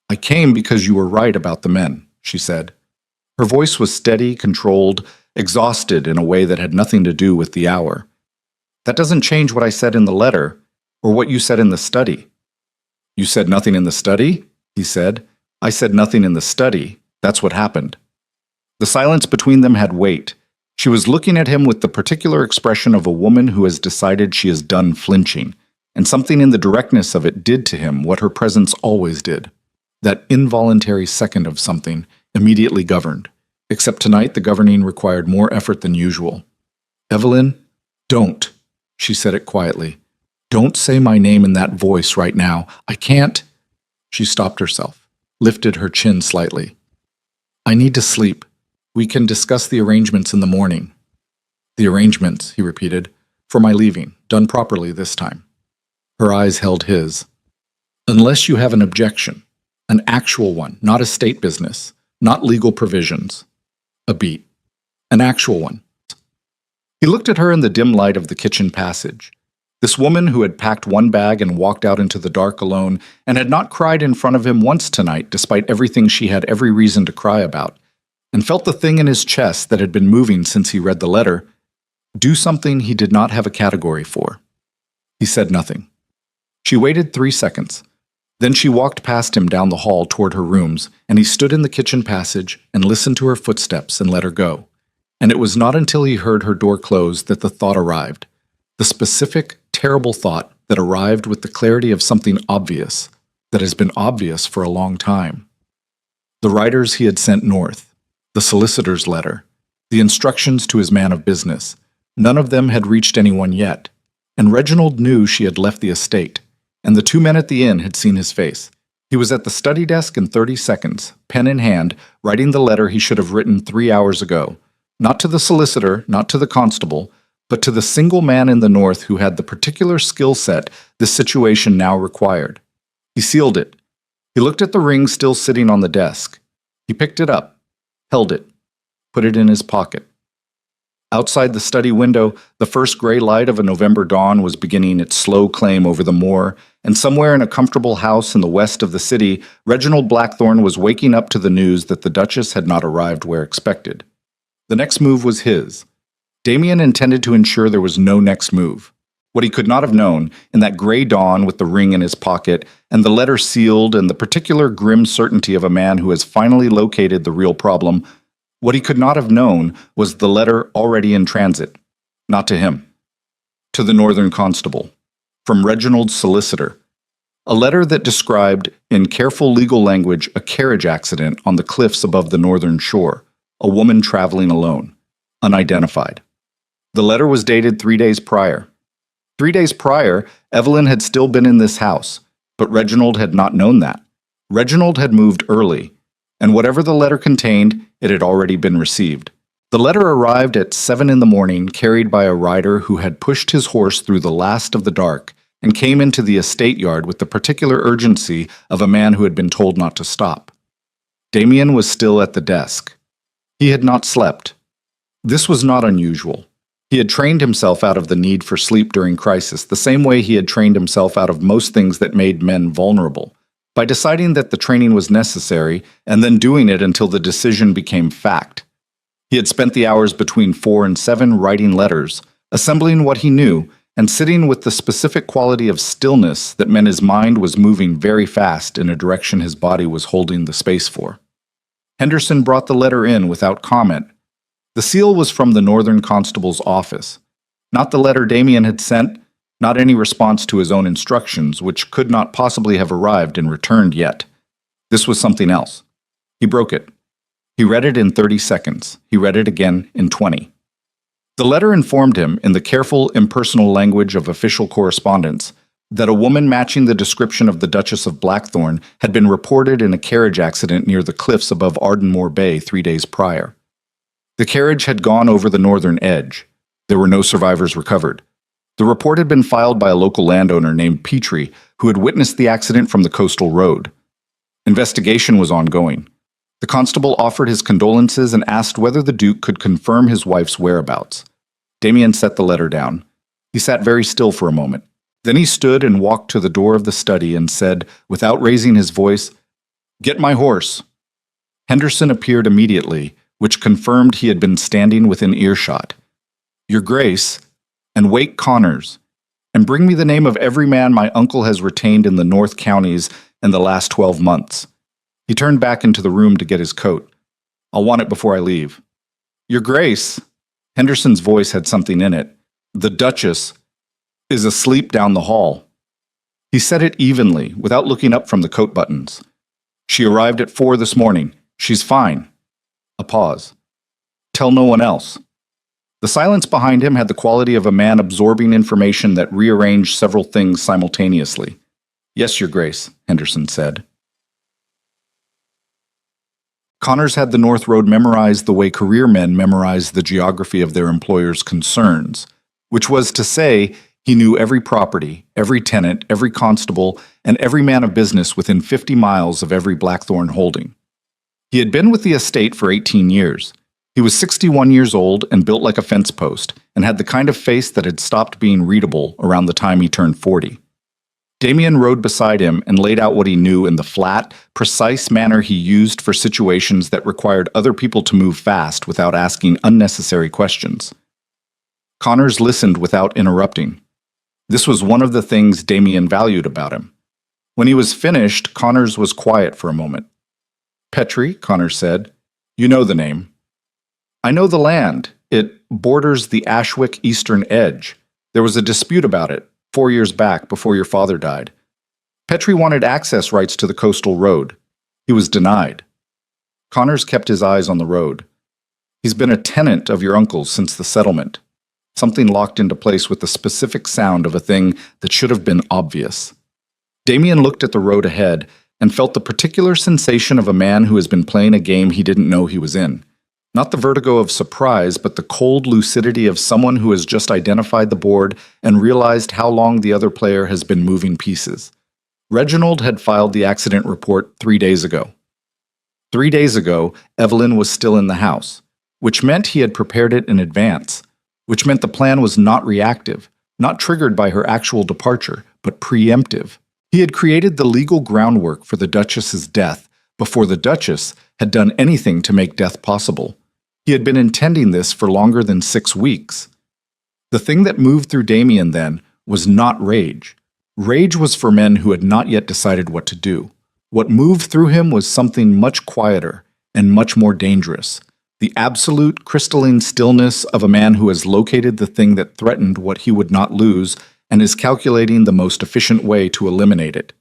I came because you were right about the men, she said. Her voice was steady, controlled, exhausted in a way that had nothing to do with the hour. That doesn't change what I said in the letter, or what you said in the study. You said nothing in the study? He said. I said nothing in the study. That's what happened. The silence between them had weight. She was looking at him with the particular expression of a woman who has decided she is done flinching, and something in the directness of it did to him what her presence always did. That involuntary second of something immediately governed, except tonight the governing required more effort than usual. Evelyn, don't, she said it quietly. Don't say my name in that voice right now. I can't. She stopped herself, lifted her chin slightly. I need to sleep. We can discuss the arrangements in the morning. The arrangements, he repeated, for my leaving, done properly this time. Her eyes held his. Unless you have an objection, an actual one, not a state business, not legal provisions. A beat. An actual one. He looked at her in the dim light of the kitchen passage. This woman who had packed one bag and walked out into the dark alone and had not cried in front of him once tonight despite everything she had every reason to cry about, and felt the thing in his chest that had been moving since he read the letter, do something he did not have a category for. He said nothing. She waited 3 seconds. Then she walked past him down the hall toward her rooms, and he stood in the kitchen passage and listened to her footsteps and let her go. And it was not until he heard her door close that the thought arrived. The specific, terrible thought that arrived with the clarity of something obvious, that has been obvious for a long time. The writers he had sent north, the solicitor's letter, the instructions to his man of business, none of them had reached anyone yet, and Reginald knew she had left the estate, and the 2 men at the inn had seen his face. He was at the study desk in 30 seconds, pen in hand, writing the letter he should have written 3 hours ago, not to the solicitor, not to the constable, but to the single man in the north who had the particular skill set this situation now required. He sealed it. He looked at the ring still sitting on the desk. He picked it up, held it, put it in his pocket. Outside the study window, the first gray light of a November dawn was beginning its slow claim over the moor, and somewhere in a comfortable house in the west of the city, Reginald Blackthorne was waking up to the news that the Duchess had not arrived where expected. The next move was his. Damien intended to ensure there was no next move. What he could not have known, in that gray dawn with the ring in his pocket, and the letter sealed, and the particular grim certainty of a man who has finally located the real problem, what he could not have known was the letter already in transit. Not to him. To the Northern Constable. From Reginald's solicitor. A letter that described, in careful legal language, a carriage accident on the cliffs above the northern shore. A woman traveling alone. Unidentified. The letter was dated 3 days prior. 3 days prior, Evelyn had still been in this house, but Reginald had not known that. Reginald had moved early, and whatever the letter contained, it had already been received. The letter arrived at 7 in the morning, carried by a rider who had pushed his horse through the last of the dark and came into the estate yard with the particular urgency of a man who had been told not to stop. Damien was still at the desk. He had not slept. This was not unusual. He had trained himself out of the need for sleep during crisis, the same way he had trained himself out of most things that made men vulnerable, by deciding that the training was necessary and then doing it until the decision became fact. He had spent the hours between 4 and 7 writing letters, assembling what he knew, and sitting with the specific quality of stillness that meant his mind was moving very fast in a direction his body was holding the space for. Henderson brought the letter in without comment. The seal was from the Northern Constable's office. Not the letter Damien had sent, not any response to his own instructions, which could not possibly have arrived and returned yet. This was something else. He broke it. He read it in 30 seconds. He read it again in 20. The letter informed him, in the careful, impersonal language of official correspondence, that a woman matching the description of the Duchess of Blackthorn had been reported in a carriage accident near the cliffs above Ardmore Bay 3 days prior. The carriage had gone over the northern edge. There were no survivors recovered. The report had been filed by a local landowner named Petrie, who had witnessed the accident from the coastal road. Investigation was ongoing. The constable offered his condolences and asked whether the Duke could confirm his wife's whereabouts. Damien set the letter down. He sat very still for a moment. Then he stood and walked to the door of the study and said, without raising his voice, "Get my horse." Henderson appeared immediately, which confirmed he had been standing within earshot. "Your Grace, and wake Connors, and bring me the name of every man my uncle has retained in the North Counties in the last 12 months. He turned back into the room to get his coat. "I'll want it before I leave." "Your Grace," Henderson's voice had something in it, "the Duchess is asleep down the hall." He said it evenly, without looking up from the coat buttons. "She arrived at 4 this morning. She's fine." A pause. "Tell no one else." The silence behind him had the quality of a man absorbing information that rearranged several things simultaneously. "Yes, Your Grace," Henderson said. Connors had the North Road memorized the way career men memorize the geography of their employer's concerns, which was to say, he knew every property, every tenant, every constable, and every man of business within 50 miles of every Blackthorn holding. He had been with the estate for 18 years. He was 61 years old and built like a fence post, and had the kind of face that had stopped being readable around the time he turned 40. Damien rode beside him and laid out what he knew in the flat, precise manner he used for situations that required other people to move fast without asking unnecessary questions. Connors listened without interrupting. This was one of the things Damien valued about him. When he was finished, Connors was quiet for a moment. "Petrie," Connors said, "you know the name." "I know the land. It borders the Ashwick eastern edge. There was a dispute about it 4 years back before your father died. Petrie wanted access rights to the coastal road. He was denied." Connors kept his eyes on the road. "He's been a tenant of your uncle's since the settlement." Something locked into place with the specific sound of a thing that should have been obvious. Damien looked at the road ahead and felt the particular sensation of a man who has been playing a game he didn't know he was in. Not the vertigo of surprise, but the cold lucidity of someone who has just identified the board and realized how long the other player has been moving pieces. Reginald had filed the accident report 3 days ago. 3 days ago, Evelyn was still in the house, which meant he had prepared it in advance, which meant the plan was not reactive, not triggered by her actual departure, but preemptive. He had created the legal groundwork for the Duchess's death before the Duchess had done anything to make death possible. He had been intending this for longer than 6 weeks. The thing that moved through Damien then was not rage. Rage was for men who had not yet decided what to do. What moved through him was something much quieter and much more dangerous. The absolute crystalline stillness of a man who has located the thing that threatened what he would not lose and is calculating the most efficient way to eliminate it.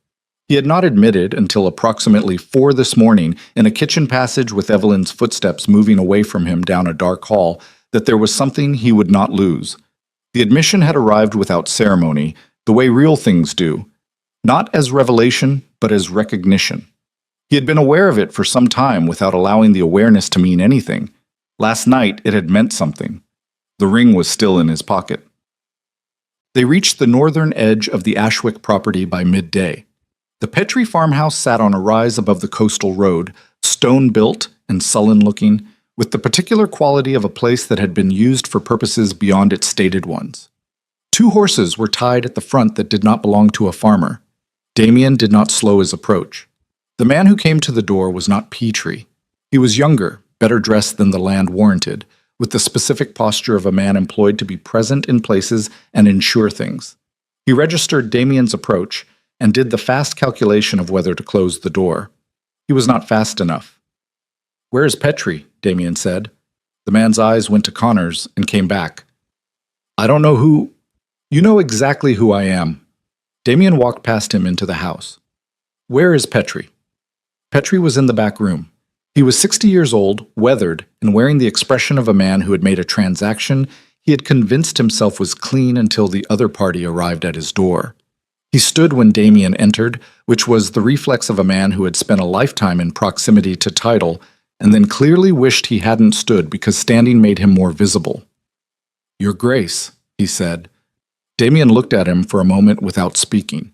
He had not admitted until approximately 4 this morning, in a kitchen passage with Evelyn's footsteps moving away from him down a dark hall, that there was something he would not lose. The admission had arrived without ceremony, the way real things do, not as revelation, but as recognition. He had been aware of it for some time without allowing the awareness to mean anything. Last night it had meant something. The ring was still in his pocket. They reached the northern edge of the Ashwick property by midday. The Petrie farmhouse sat on a rise above the coastal road, stone-built and sullen-looking, with the particular quality of a place that had been used for purposes beyond its stated ones. 2 horses were tied at the front that did not belong to a farmer. Damien did not slow his approach. The man who came to the door was not Petrie. He was younger, better dressed than the land warranted, with the specific posture of a man employed to be present in places and ensure things. He registered Damien's approach and did the fast calculation of whether to close the door. He was not fast enough. Where is Petrie? Damien said. The man's eyes went to Connor's and came back. I don't know who. You know exactly who I am. Damien walked past him into the house. Where is Petrie? Petrie was in the back room. He was 60 years old, weathered, and wearing the expression of a man who had made a transaction he had convinced himself was clean until the other party arrived at his door. He stood when Damien entered, which was the reflex of a man who had spent a lifetime in proximity to title and then clearly wished he hadn't stood because standing made him more visible. Your Grace, he said. Damien looked at him for a moment without speaking.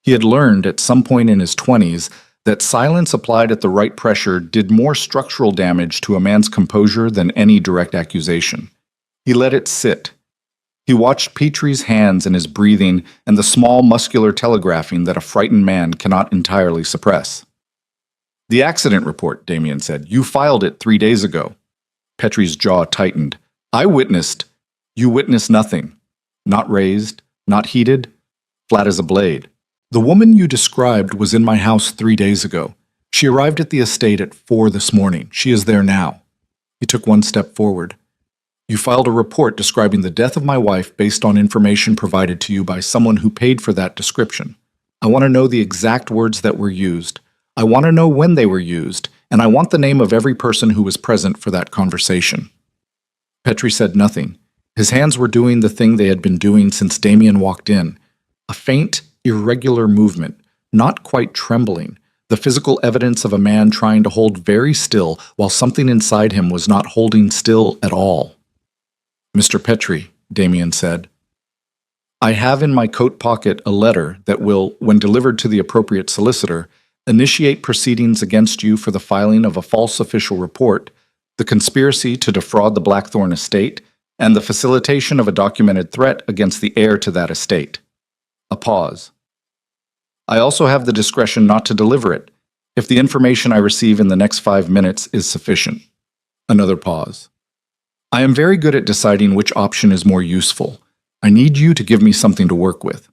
He had learned at some point in his 20s that silence applied at the right pressure did more structural damage to a man's composure than any direct accusation. He let it sit. He watched Petrie's hands and his breathing and the small muscular telegraphing that a frightened man cannot entirely suppress. The accident report, Damien said. You filed it 3 days ago. Petrie's jaw tightened. I witnessed. You witnessed nothing. Not raised, not heated, flat as a blade. The woman you described was in my house 3 days ago. She arrived at the estate at 4 this morning. She is there now. He took one step forward. You filed a report describing the death of my wife based on information provided to you by someone who paid for that description. I want to know the exact words that were used. I want to know when they were used, and I want the name of every person who was present for that conversation. Petrie said nothing. His hands were doing the thing they had been doing since Damien walked in. A faint, irregular movement, not quite trembling, the physical evidence of a man trying to hold very still while something inside him was not holding still at all. Mr. Petrie, Damien said, I have in my coat pocket a letter that will, when delivered to the appropriate solicitor, initiate proceedings against you for the filing of a false official report, the conspiracy to defraud the Blackthorn estate, and the facilitation of a documented threat against the heir to that estate. A pause. I also have the discretion not to deliver it, if the information I receive in the next 5 minutes is sufficient. Another pause. I am very good at deciding which option is more useful. I need you to give me something to work with.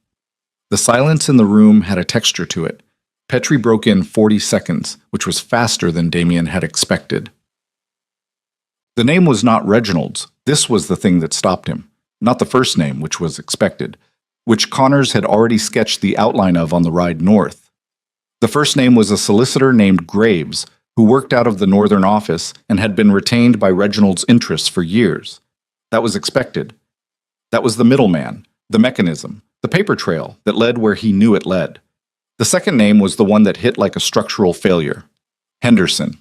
The silence in the room had a texture to it. Petrie broke in 40 seconds, which was faster than Damien had expected. The name was not Reginald's. This was the thing that stopped him. Not the first name, which was expected, which Connors had already sketched the outline of on the ride north. The first name was a solicitor named Graves, who worked out of the northern office and had been retained by Reginald's interests for years. That was expected. That was the middleman, the mechanism, the paper trail that led where he knew it led. The second name was the one that hit like a structural failure. Henderson.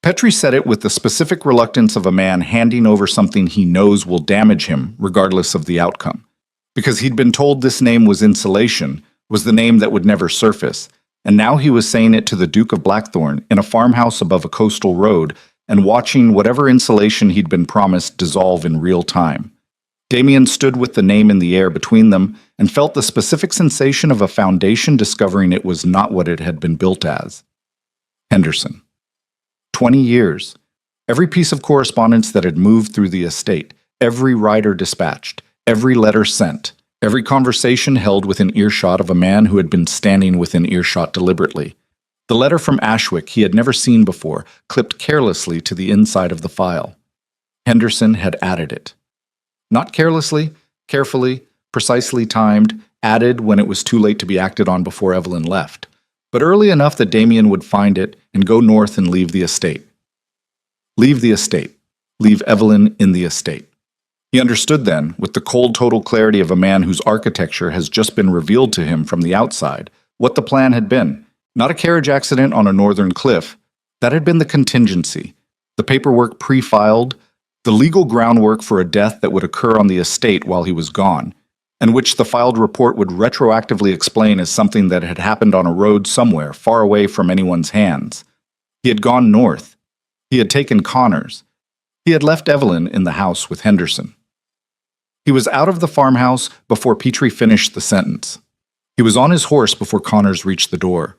Petrie said it with the specific reluctance of a man handing over something he knows will damage him regardless of the outcome. Because he'd been told this name was insulation, was the name that would never surface, and now he was saying it to the Duke of Blackthorn in a farmhouse above a coastal road and watching whatever insulation he'd been promised dissolve in real time. Damien stood with the name in the air between them and felt the specific sensation of a foundation discovering it was not what it had been built as. Henderson. 20 years. Every piece of correspondence that had moved through the estate, every rider dispatched, every letter sent, every conversation held within earshot of a man who had been standing within earshot deliberately. The letter from Ashwick he had never seen before, clipped carelessly to the inside of the file. Henderson had added it. Not carelessly, carefully, precisely timed, added when it was too late to be acted on before Evelyn left, but early enough that Damien would find it and go north and leave the estate. Leave the estate. Leave Evelyn in the estate. He understood then, with the cold total clarity of a man whose architecture has just been revealed to him from the outside, what the plan had been. Not a carriage accident on a northern cliff. That had been the contingency. The paperwork pre-filed, the legal groundwork for a death that would occur on the estate while he was gone, and which the filed report would retroactively explain as something that had happened on a road somewhere far away from anyone's hands. He had gone north. He had taken Connors. He had left Evelyn in the house with Henderson. He was out of the farmhouse before Petrie finished the sentence. He was on his horse before Connors reached the door.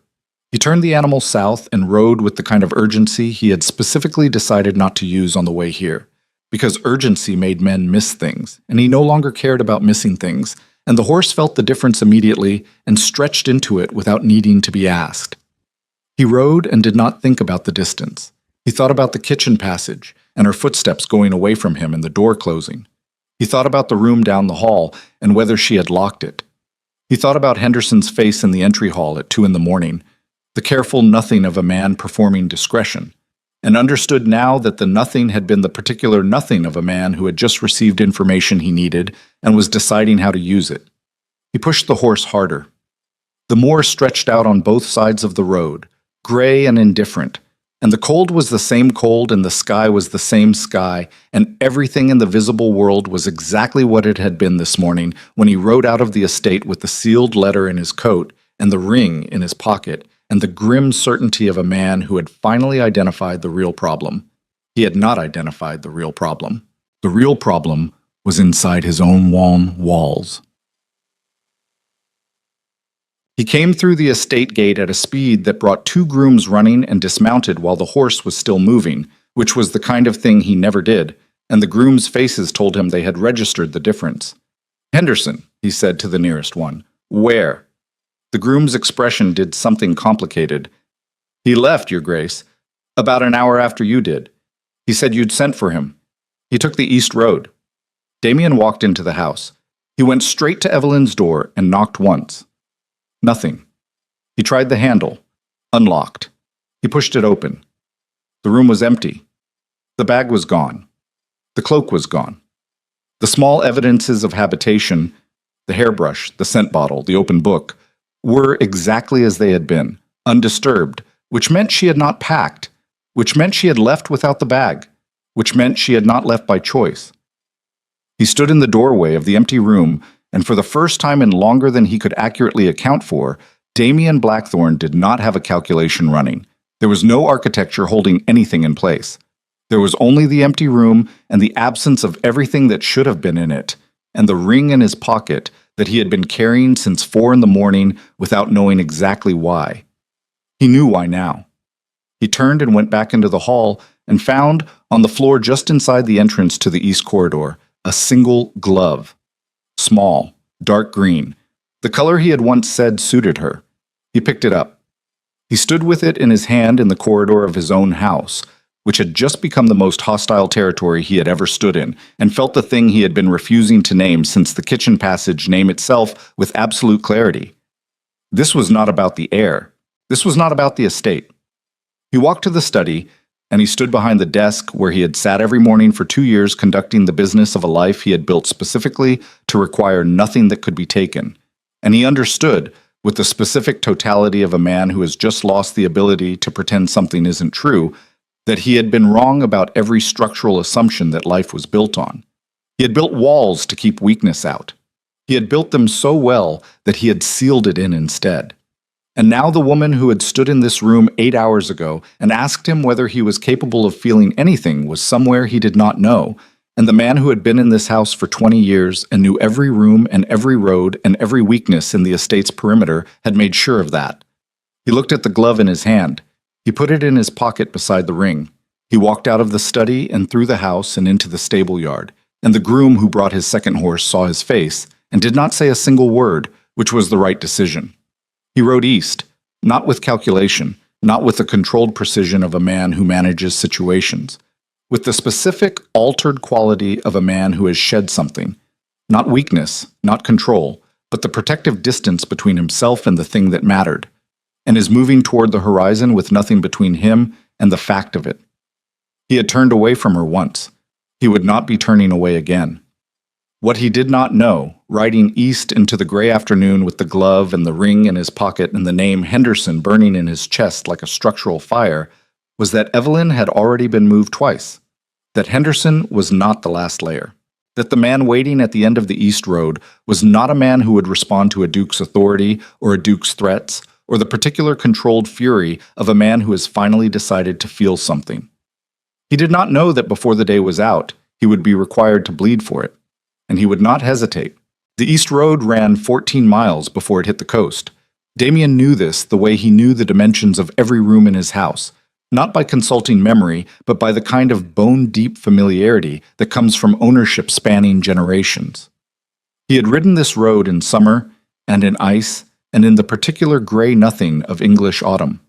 He turned the animal south and rode with the kind of urgency he had specifically decided not to use on the way here, because urgency made men miss things, and he no longer cared about missing things, and the horse felt the difference immediately and stretched into it without needing to be asked. He rode and did not think about the distance. He thought about the kitchen passage and her footsteps going away from him and the door closing. He thought about the room down the hall and whether she had locked it. He thought about Henderson's face in the entry hall at 2 a.m, the careful nothing of a man performing discretion, and understood now that the nothing had been the particular nothing of a man who had just received information he needed and was deciding how to use it. He pushed the horse harder. The moor stretched out on both sides of the road, gray and indifferent, and the cold was the same cold and the sky was the same sky, and everything in the visible world was exactly what it had been this morning when he rode out of the estate with the sealed letter in his coat and the ring in his pocket, and the grim certainty of a man who had finally identified the real problem. He had not identified the real problem. The real problem was inside his own walls. He came through the estate gate at a speed that brought 2 grooms running and dismounted while the horse was still moving, which was the kind of thing he never did, and the grooms' faces told him they had registered the difference. "Henderson," he said to the nearest one. "Where?" The groom's expression did something complicated. "He left, Your Grace, about an hour after you did. He said you'd sent for him. He took the East Road." Damien walked into the house. He went straight to Evelyn's door and knocked once. Nothing. He tried the handle. Unlocked. He pushed it open. The room was empty. The bag was gone. The cloak was gone. The small evidences of habitation, the hairbrush, the scent bottle, the open book, were exactly as they had been, undisturbed, which meant she had not packed, which meant she had left without the bag, which meant she had not left by choice. He stood in the doorway of the empty room, and for the first time in longer than he could accurately account for, Damien Blackthorne did not have a calculation running. There was no architecture holding anything in place. There was only the empty room and the absence of everything that should have been in it, and the ring in his pocket that he had been carrying since 4 a.m. without knowing exactly why. He knew why now. He turned and went back into the hall and found, on the floor just inside the entrance to the east corridor, a single glove. Small, dark green, the color he had once said suited her. He picked it up. He stood with it in his hand in the corridor of his own house, which had just become the most hostile territory he had ever stood in, and felt the thing he had been refusing to name since the kitchen passage name itself with absolute clarity. This was not about the air. This was not about the estate. He walked to the study, and he stood behind the desk where he had sat every morning for 2 years conducting the business of a life he had built specifically to require nothing that could be taken. And he understood, with the specific totality of a man who has just lost the ability to pretend something isn't true, that he had been wrong about every structural assumption that life was built on. He had built walls to keep weakness out. He had built them so well that he had sealed it in instead. And now the woman who had stood in this room 8 hours ago and asked him whether he was capable of feeling anything was somewhere he did not know, and the man who had been in this house for 20 years and knew every room and every road and every weakness in the estate's perimeter had made sure of that. He looked at the glove in his hand. He put it in his pocket beside the ring. He walked out of the study and through the house and into the stable yard, and the groom who brought his second horse saw his face and did not say a single word, which was the right decision. He rode east, not with calculation, not with the controlled precision of a man who manages situations, with the specific, altered quality of a man who has shed something, not weakness, not control, but the protective distance between himself and the thing that mattered, and is moving toward the horizon with nothing between him and the fact of it. He had turned away from her once. He would not be turning away again. What he did not know, riding east into the gray afternoon with the glove and the ring in his pocket and the name Henderson burning in his chest like a structural fire, was that Evelyn had already been moved twice, that Henderson was not the last layer, that the man waiting at the end of the East Road was not a man who would respond to a duke's authority or a duke's threats or the particular controlled fury of a man who has finally decided to feel something. He did not know that before the day was out, he would be required to bleed for it. And he would not hesitate. The East Road ran 14 miles before it hit the coast. Damien knew this the way he knew the dimensions of every room in his house, not by consulting memory, but by the kind of bone-deep familiarity that comes from ownership spanning generations. He had ridden this road in summer, and in ice, and in the particular gray nothing of English autumn.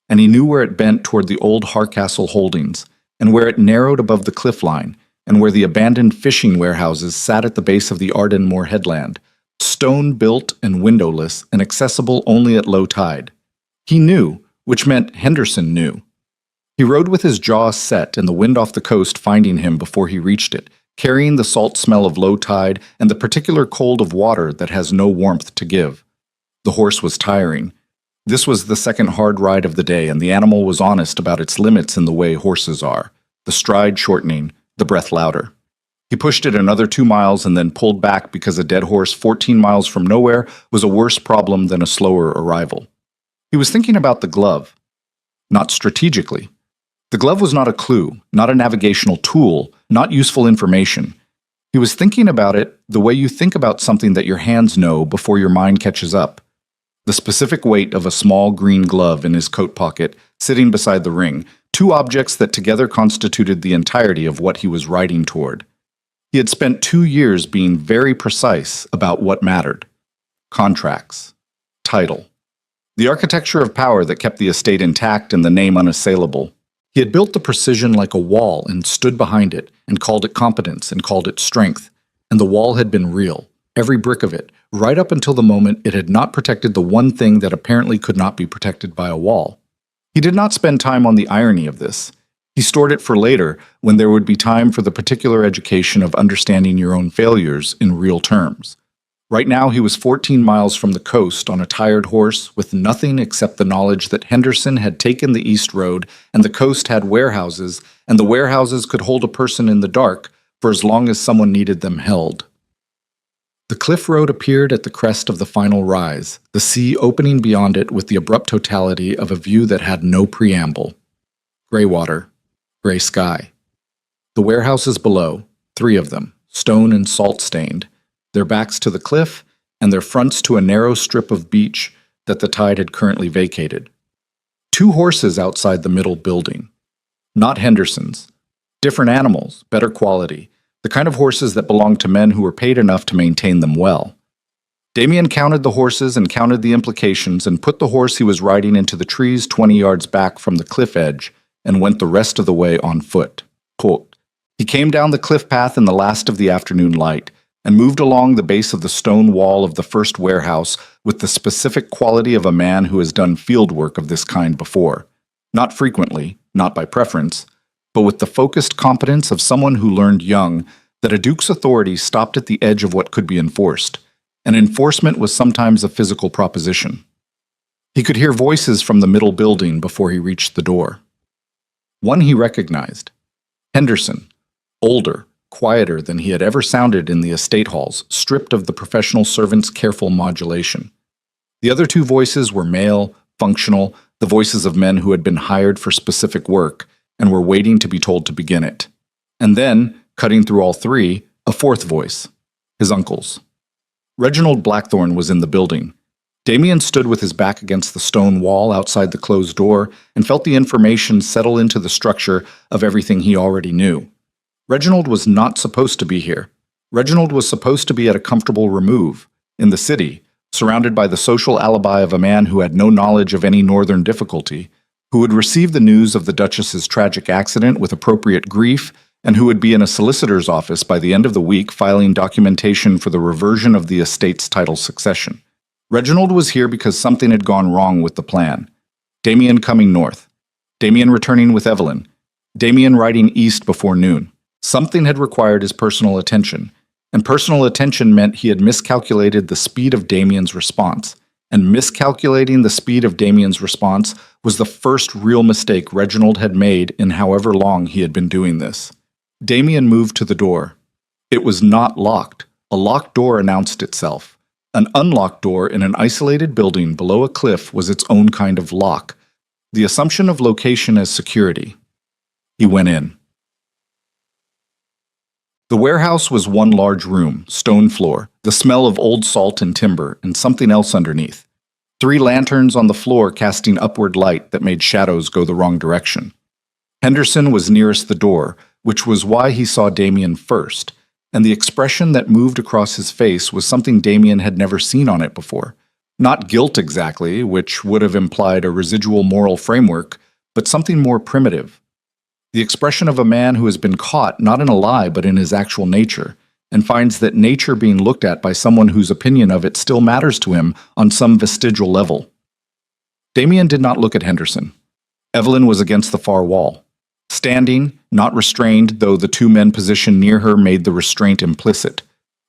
and he knew where it bent toward the old Harcastle holdings, and where it narrowed above the cliff line, and where the abandoned fishing warehouses sat at the base of the Ardenmoor headland, stone-built and windowless and accessible only at low tide. He knew, which meant Henderson knew. He rode with his jaw set and the wind off the coast finding him before he reached it, carrying the salt smell of low tide and the particular cold of water that has no warmth to give. The horse was tiring. This was the second hard ride of the day, and the animal was honest about its limits in the way horses are, the stride shortening, the breath louder. He pushed it another 2 miles and then pulled back because a dead horse 14 miles from nowhere was a worse problem than a slower arrival. He was thinking about the glove. Not strategically. The glove was not a clue, not a navigational tool, not useful information. He was thinking about it the way you think about something that your hands know before your mind catches up. The specific weight of a small green glove in his coat pocket, sitting beside the ring, 2 objects that together constituted the entirety of what he was riding toward. He had spent 2 years being very precise about what mattered. Contracts. Title. The architecture of power that kept the estate intact and the name unassailable. He had built the precision like a wall and stood behind it, and called it competence and called it strength. And the wall had been real, every brick of it, right up until the moment it had not protected the one thing that apparently could not be protected by a wall. He did not spend time on the irony of this. He stored it for later, when there would be time for the particular education of understanding your own failures in real terms. Right now he was 14 miles from the coast on a tired horse with nothing except the knowledge that Henderson had taken the east road and the coast had warehouses, and the warehouses could hold a person in the dark for as long as someone needed them held. The cliff road appeared at the crest of the final rise, the sea opening beyond it with the abrupt totality of a view that had no preamble. Gray water, gray sky. The warehouses below, 3 of them, stone and salt-stained, their backs to the cliff, and their fronts to a narrow strip of beach that the tide had currently vacated. 2 horses outside the middle building. Not Henderson's. Different animals, better quality, the kind of horses that belonged to men who were paid enough to maintain them well. Damien counted the horses and counted the implications and put the horse he was riding into the trees 20 yards back from the cliff edge and went the rest of the way on foot. Quote, he came down the cliff path in the last of the afternoon light, and moved along the base of the stone wall of the first warehouse with the specific quality of a man who has done field work of this kind before. Not frequently, not by preference, but with the focused competence of someone who learned young that a duke's authority stopped at the edge of what could be enforced, and enforcement was sometimes a physical proposition. He could hear voices from the middle building before he reached the door. One he recognized. Henderson, older, quieter than he had ever sounded in the estate halls, stripped of the professional servant's careful modulation. The other 2 voices were male, functional, the voices of men who had been hired for specific work and were waiting to be told to begin it. And then, cutting through all 3, a 4th voice, his uncle's. Reginald Blackthorne was in the building. Damien stood with his back against the stone wall outside the closed door and felt the information settle into the structure of everything he already knew. Reginald was not supposed to be here. Reginald was supposed to be at a comfortable remove, in the city, surrounded by the social alibi of a man who had no knowledge of any northern difficulty, who would receive the news of the Duchess's tragic accident with appropriate grief, and who would be in a solicitor's office by the end of the week filing documentation for the reversion of the estate's title succession. Reginald was here because something had gone wrong with the plan. Damien coming north. Damien returning with Evelyn. Damien riding east before noon. Something had required his personal attention, and personal attention meant he had miscalculated the speed of Damien's response, and miscalculating the speed of Damien's response was the first real mistake Reginald had made in however long he had been doing this. Damien moved to the door. It was not locked. A locked door announced itself. An unlocked door in an isolated building below a cliff was its own kind of lock, the assumption of location as security. He went in. The warehouse was one large room, stone floor, the smell of old salt and timber, and something else underneath. 3 lanterns on the floor casting upward light that made shadows go the wrong direction. Henderson was nearest the door, which was why he saw Damien first, and the expression that moved across his face was something Damien had never seen on it before, Not guilt exactly, which would have implied a residual moral framework, but something more primitive. The expression of a man who has been caught not in a lie but in his actual nature, and finds that nature being looked at by someone whose opinion of it still matters to him on some vestigial level. Damien did not look at Henderson. Evelyn was against the far wall. Standing, not restrained, though the two men positioned near her made the restraint implicit.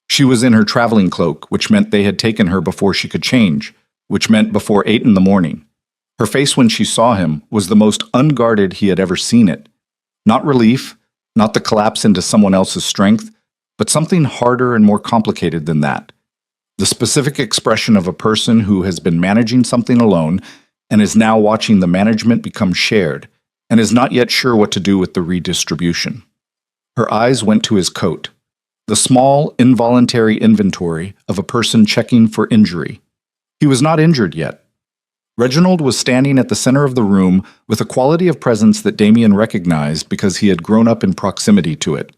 She was in her traveling cloak, which meant they had taken her before she could change, which meant before 8 in the morning. Her face when she saw him was the most unguarded he had ever seen it. Not relief, not the collapse into someone else's strength, but something harder and more complicated than that. The specific expression of a person who has been managing something alone and is now watching the management become shared, and is not yet sure what to do with the redistribution. Her eyes went to his coat, the small, involuntary inventory of a person checking for injury. He was not injured yet. Reginald was standing at the center of the room with a quality of presence that Damien recognized because he had grown up in proximity to it.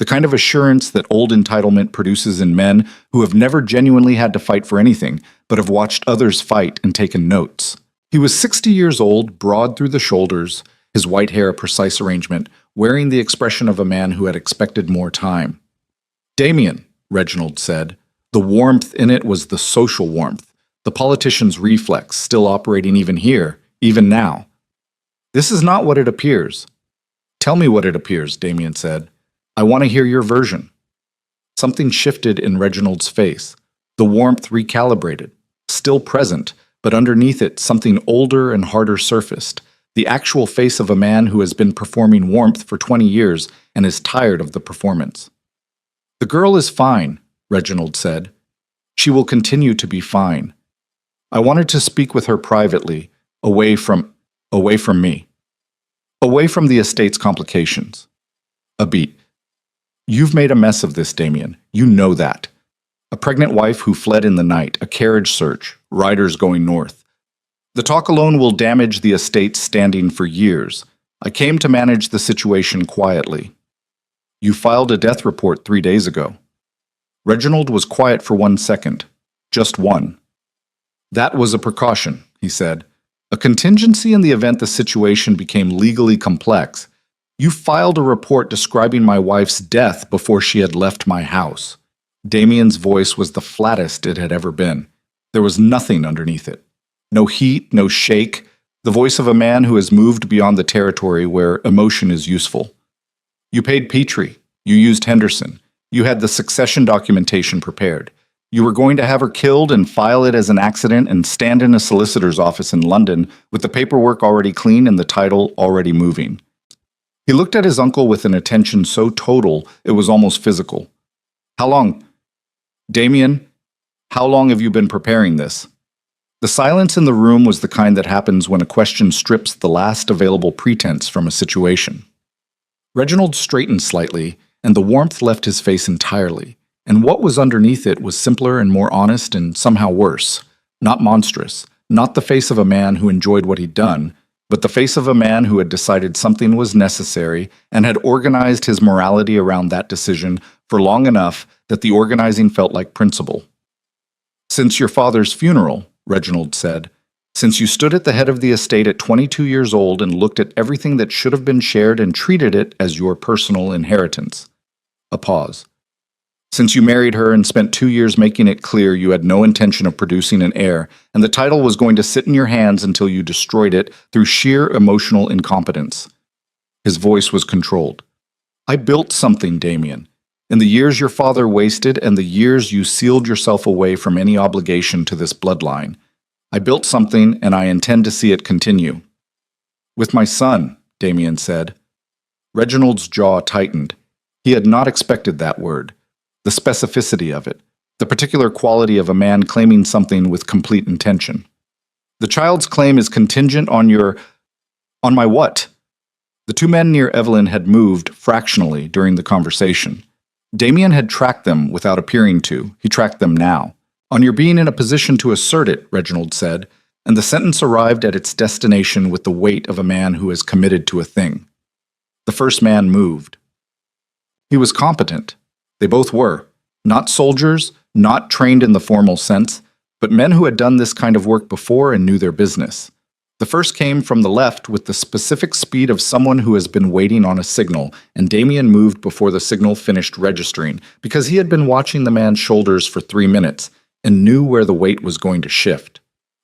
The kind of assurance that old entitlement produces in men who have never genuinely had to fight for anything, but have watched others fight and taken notes. He was 60 years old, broad through the shoulders, his white hair a precise arrangement, wearing the expression of a man who had expected more time. Damien, Reginald said. The warmth in it was the social warmth, the politician's reflex, still operating even here, even now. This is not what it appears. Tell me what it appears, Damien said. I want to hear your version. Something shifted in Reginald's face. The warmth recalibrated, still present, but underneath it something older and harder surfaced. The actual face of a man who has been performing warmth for 20 years and is tired of the performance. The girl is fine, Reginald said. She will continue to be fine. I wanted to speak with her privately, away from me. Away from the estate's complications. A beat. You've made a mess of this, Damien. You know that. A pregnant wife who fled in the night, a carriage search, riders going north. The talk alone will damage the estate's standing for years. I came to manage the situation quietly. You filed a death report 3 days ago. Reginald was quiet for 1 second. Just one. That was a precaution, he said. A contingency in the event the situation became legally complex. You filed a report describing my wife's death before she had left my house. Damien's voice was the flattest it had ever been. There was nothing underneath it. No heat, no shake. The voice of a man who has moved beyond the territory where emotion is useful. You paid Petrie. You used Henderson. You had the succession documentation prepared. You were going to have her killed and file it as an accident and stand in a solicitor's office in London with the paperwork already clean and the title already moving. He looked at his uncle with an attention so total it was almost physical. How long? Damien, how long have you been preparing this? The silence in the room was the kind that happens when a question strips the last available pretense from a situation. Reginald straightened slightly, and the warmth left his face entirely, and what was underneath it was simpler and more honest and somehow worse. Not monstrous, not the face of a man who enjoyed what he'd done, but the face of a man who had decided something was necessary and had organized his morality around that decision for long enough that the organizing felt like principle. Since your father's funeral, Reginald said, since you stood at the head of the estate at 22 years old and looked at everything that should have been shared and treated it as your personal inheritance. A pause. Since you married her and spent 2 years making it clear you had no intention of producing an heir, and the title was going to sit in your hands until you destroyed it through sheer emotional incompetence. His voice was controlled. I built something, Damien. In the years your father wasted and the years you sealed yourself away from any obligation to this bloodline. I built something, and I intend to see it continue. With my son, Damien said. Reginald's jaw tightened. He had not expected that word. The specificity of it. The particular quality of a man claiming something with complete intention. The child's claim is contingent on on my what? The two men near Evelyn had moved fractionally during the conversation. Damien had tracked them without appearing to. He tracked them now. On your being in a position to assert it, Reginald said, and the sentence arrived at its destination with the weight of a man who is committed to a thing. The first man moved. He was competent. They both were. Not soldiers, not trained in the formal sense, but men who had done this kind of work before and knew their business. The first came from the left with the specific speed of someone who has been waiting on a signal, and Damien moved before the signal finished registering because he had been watching the man's shoulders for 3 minutes and knew where the weight was going to shift.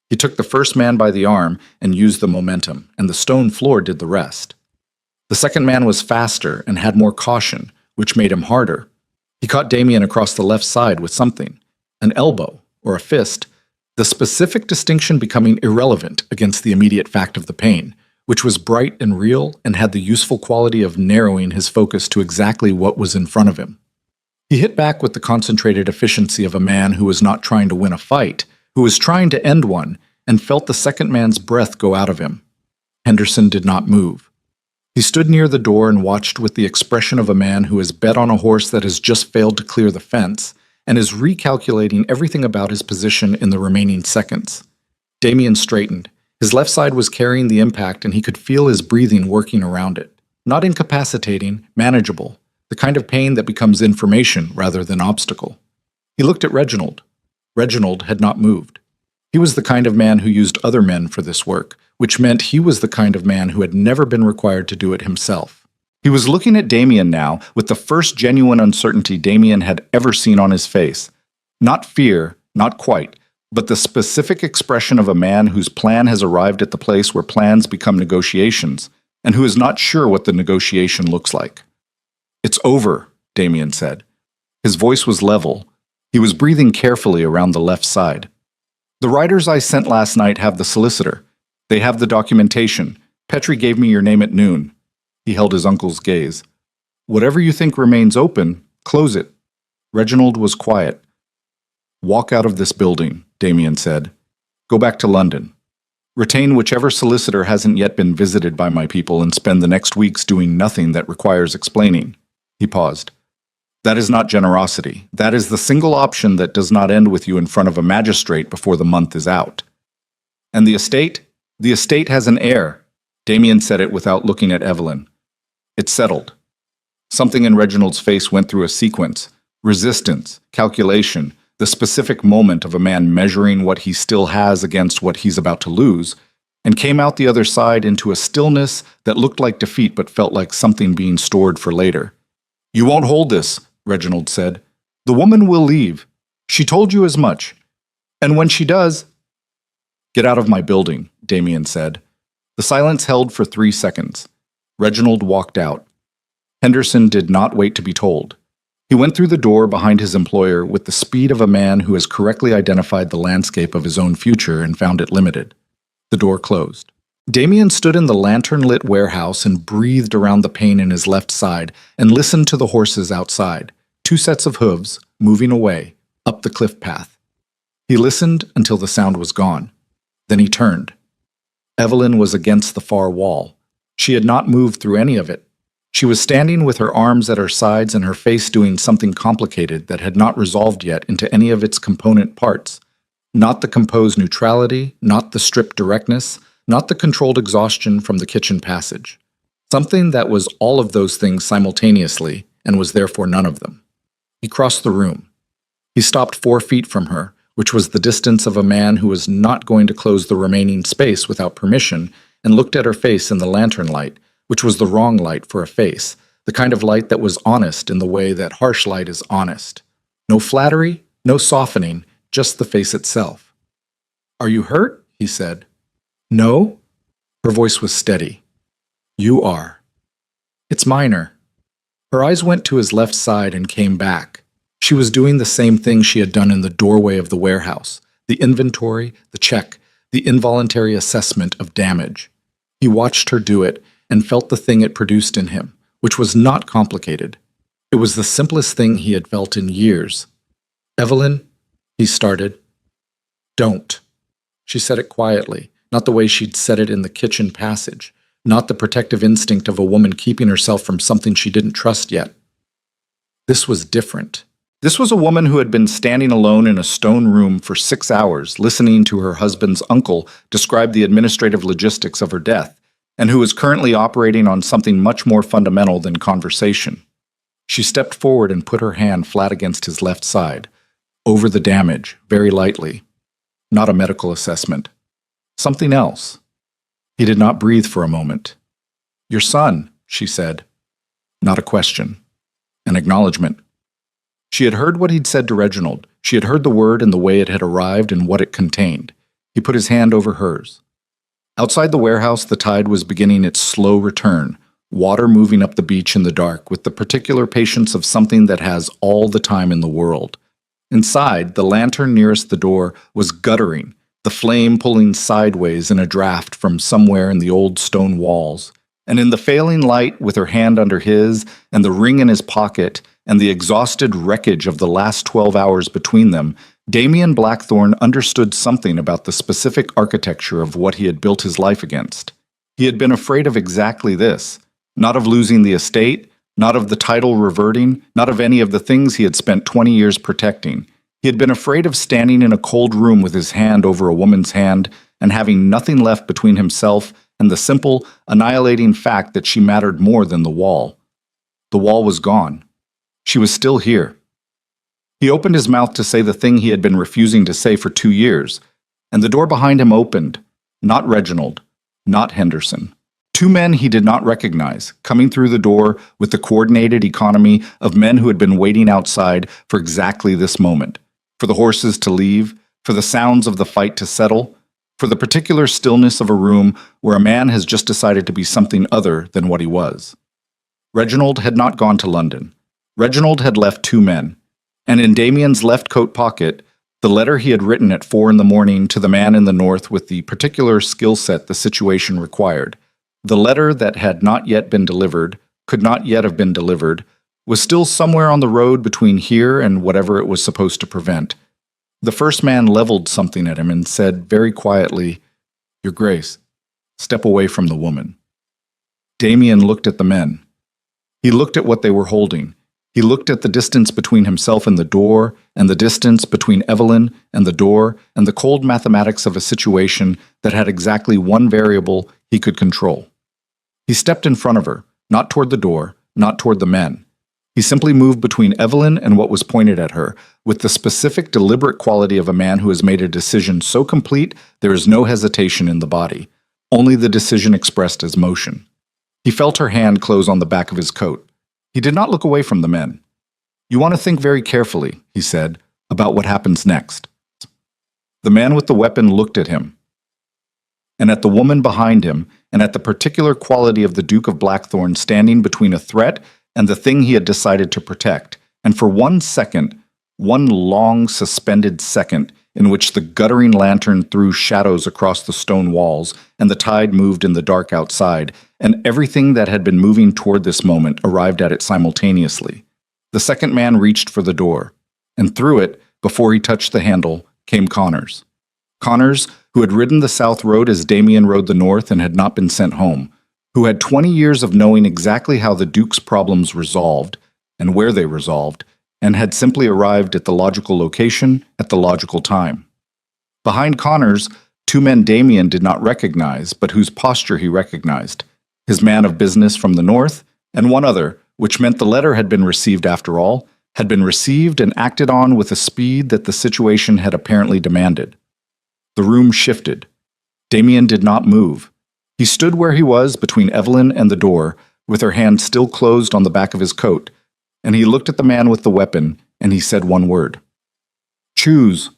He took the first man by the arm and used the momentum, and the stone floor did the rest. The second man was faster and had more caution, which made him harder. He caught Damien across the left side with something, an elbow or a fist, the specific distinction becoming irrelevant against the immediate fact of the pain, which was bright and real and had the useful quality of narrowing his focus to exactly what was in front of him. He hit back with the concentrated efficiency of a man who was not trying to win a fight, who was trying to end one, and felt the second man's breath go out of him. Henderson did not move. He stood near the door and watched with the expression of a man who has bet on a horse that has just failed to clear the fence, and is recalculating everything about his position in the remaining seconds. Damien straightened. His left side was carrying the impact and he could feel his breathing working around it. Not incapacitating, manageable, the kind of pain that becomes information rather than obstacle. He looked at Reginald. Reginald had not moved. He was the kind of man who used other men for this work, which meant he was the kind of man who had never been required to do it himself. He was looking at Damien now with the first genuine uncertainty Damien had ever seen on his face. Not fear, not quite, but the specific expression of a man whose plan has arrived at the place where plans become negotiations, and who is not sure what the negotiation looks like. "It's over," Damien said. His voice was level. He was breathing carefully around the left side. "The writers I sent last night have the solicitor. They have the documentation. Petrie gave me your name at noon." He held his uncle's gaze. "Whatever you think remains open, close it." Reginald was quiet. "Walk out of this building," Damien said. "Go back to London. Retain whichever solicitor hasn't yet been visited by my people and spend the next weeks doing nothing that requires explaining." He paused. "That is not generosity. That is the single option that does not end with you in front of a magistrate before the month is out." "And the estate? The estate has an heir." Damien said it without looking at Evelyn. "It's settled." Something in Reginald's face went through a sequence: resistance, calculation, the specific moment of a man measuring what he still has against what he's about to lose, and came out the other side into a stillness that looked like defeat but felt like something being stored for later. "You won't hold this," Reginald said. "The woman will leave. She told you as much. And when she does—" "Get out of my building," Damien said. The silence held for 3 seconds. Reginald walked out. Henderson did not wait to be told. He went through the door behind his employer with the speed of a man who has correctly identified the landscape of his own future and found it limited. The door closed. Damien stood in the lantern-lit warehouse and breathed around the pain in his left side and listened to the horses outside, 2 sets of hooves, moving away, up the cliff path. He listened until the sound was gone. Then he turned. Evelyn was against the far wall. She had not moved through any of it. She was standing with her arms at her sides and her face doing something complicated that had not resolved yet into any of its component parts. Not the composed neutrality, not the stripped directness, not the controlled exhaustion from the kitchen passage. Something that was all of those things simultaneously and was therefore none of them. He crossed the room. He stopped 4 feet from her, which was the distance of a man who was not going to close the remaining space without permission, and looked at her face in the lantern light, which was the wrong light for a face, the kind of light that was honest in the way that harsh light is honest. No flattery, no softening, just the face itself. "Are you hurt?" he said. "No?" Her voice was steady. "You are." "It's minor." Her eyes went to his left side and came back. She was doing the same thing she had done in the doorway of the warehouse, the inventory, the check, the involuntary assessment of damage. He watched her do it and felt the thing it produced in him, which was not complicated. It was the simplest thing he had felt in years. "Evelyn," he started. "Don't." She said it quietly, not the way she'd said it in the kitchen passage, not the protective instinct of a woman keeping herself from something she didn't trust yet. This was different. This was a woman who had been standing alone in a stone room for 6 hours, listening to her husband's uncle describe the administrative logistics of her death, and who was currently operating on something much more fundamental than conversation. She stepped forward and put her hand flat against his left side, over the damage, very lightly. not a medical assessment. Something else. He did not breathe for a moment. "Your son," she said. Not a question. An acknowledgement. She had heard what he'd said to Reginald. She had heard the word and the way it had arrived and what it contained. He put his hand over hers. Outside the warehouse, the tide was beginning its slow return, water moving up the beach in the dark with the particular patience of something that has all the time in the world. Inside, the lantern nearest the door was guttering, the flame pulling sideways in a draft from somewhere in the old stone walls. And in the failing light, with her hand under his, and the ring in his pocket, and the exhausted wreckage of the last 12 hours between them, Damien Blackthorne understood something about the specific architecture of what he had built his life against. He had been afraid of exactly this, not of losing the estate, not of the title reverting, not of any of the things he had spent 20 years protecting. He had been afraid of standing in a cold room with his hand over a woman's hand and having nothing left between himself and the simple, annihilating fact that she mattered more than the wall. The wall was gone. She was still here. He opened his mouth to say the thing he had been refusing to say for 2 years, and the door behind him opened. Not Reginald, not Henderson. 2 men he did not recognize, coming through the door with the coordinated economy of men who had been waiting outside for exactly this moment, for the horses to leave, for the sounds of the fight to settle, for the particular stillness of a room where a man has just decided to be something other than what he was. Reginald had not gone to London. Reginald had left 2 men, and in Damien's left coat pocket, the letter he had written at 4 a.m. to the man in the north with the particular skill set the situation required. The letter that had not yet been delivered, could not yet have been delivered, was still somewhere on the road between here and whatever it was supposed to prevent. The first man leveled something at him and said very quietly, "Your Grace, step away from the woman." Damien looked at the men. He looked at what they were holding. He looked at the distance between himself and the door, and the distance between Evelyn and the door, and the cold mathematics of a situation that had exactly one variable he could control. He stepped in front of her, not toward the door, not toward the men. He simply moved between Evelyn and what was pointed at her, with the specific, deliberate quality of a man who has made a decision so complete there is no hesitation in the body, only the decision expressed as motion. He felt her hand close on the back of his coat. He did not look away from the men. "You want to think very carefully," he said, "about what happens next." The man with the weapon looked at him, and at the woman behind him, and at the particular quality of the Duke of Blackthorne standing between a threat and the thing he had decided to protect, and for 1 second, one long suspended second, in which the guttering lantern threw shadows across the stone walls, and the tide moved in the dark outside, and everything that had been moving toward this moment arrived at it simultaneously. The second man reached for the door, and through it, before he touched the handle, came Connors. Connors, who had ridden the South Road as Damien rode the North and had not been sent home, who had 20 years of knowing exactly how the Duke's problems resolved, and where they resolved, and had simply arrived at the logical location at the logical time. Behind Connors, 2 men Damien did not recognize, but whose posture he recognized. His man of business from the north, and one other, which meant the letter had been received after all, had been received and acted on with a speed that the situation had apparently demanded. The room shifted. Damien did not move. He stood where he was between Evelyn and the door, with her hand still closed on the back of his coat, and he looked at the man with the weapon, and he said one word. "Choose."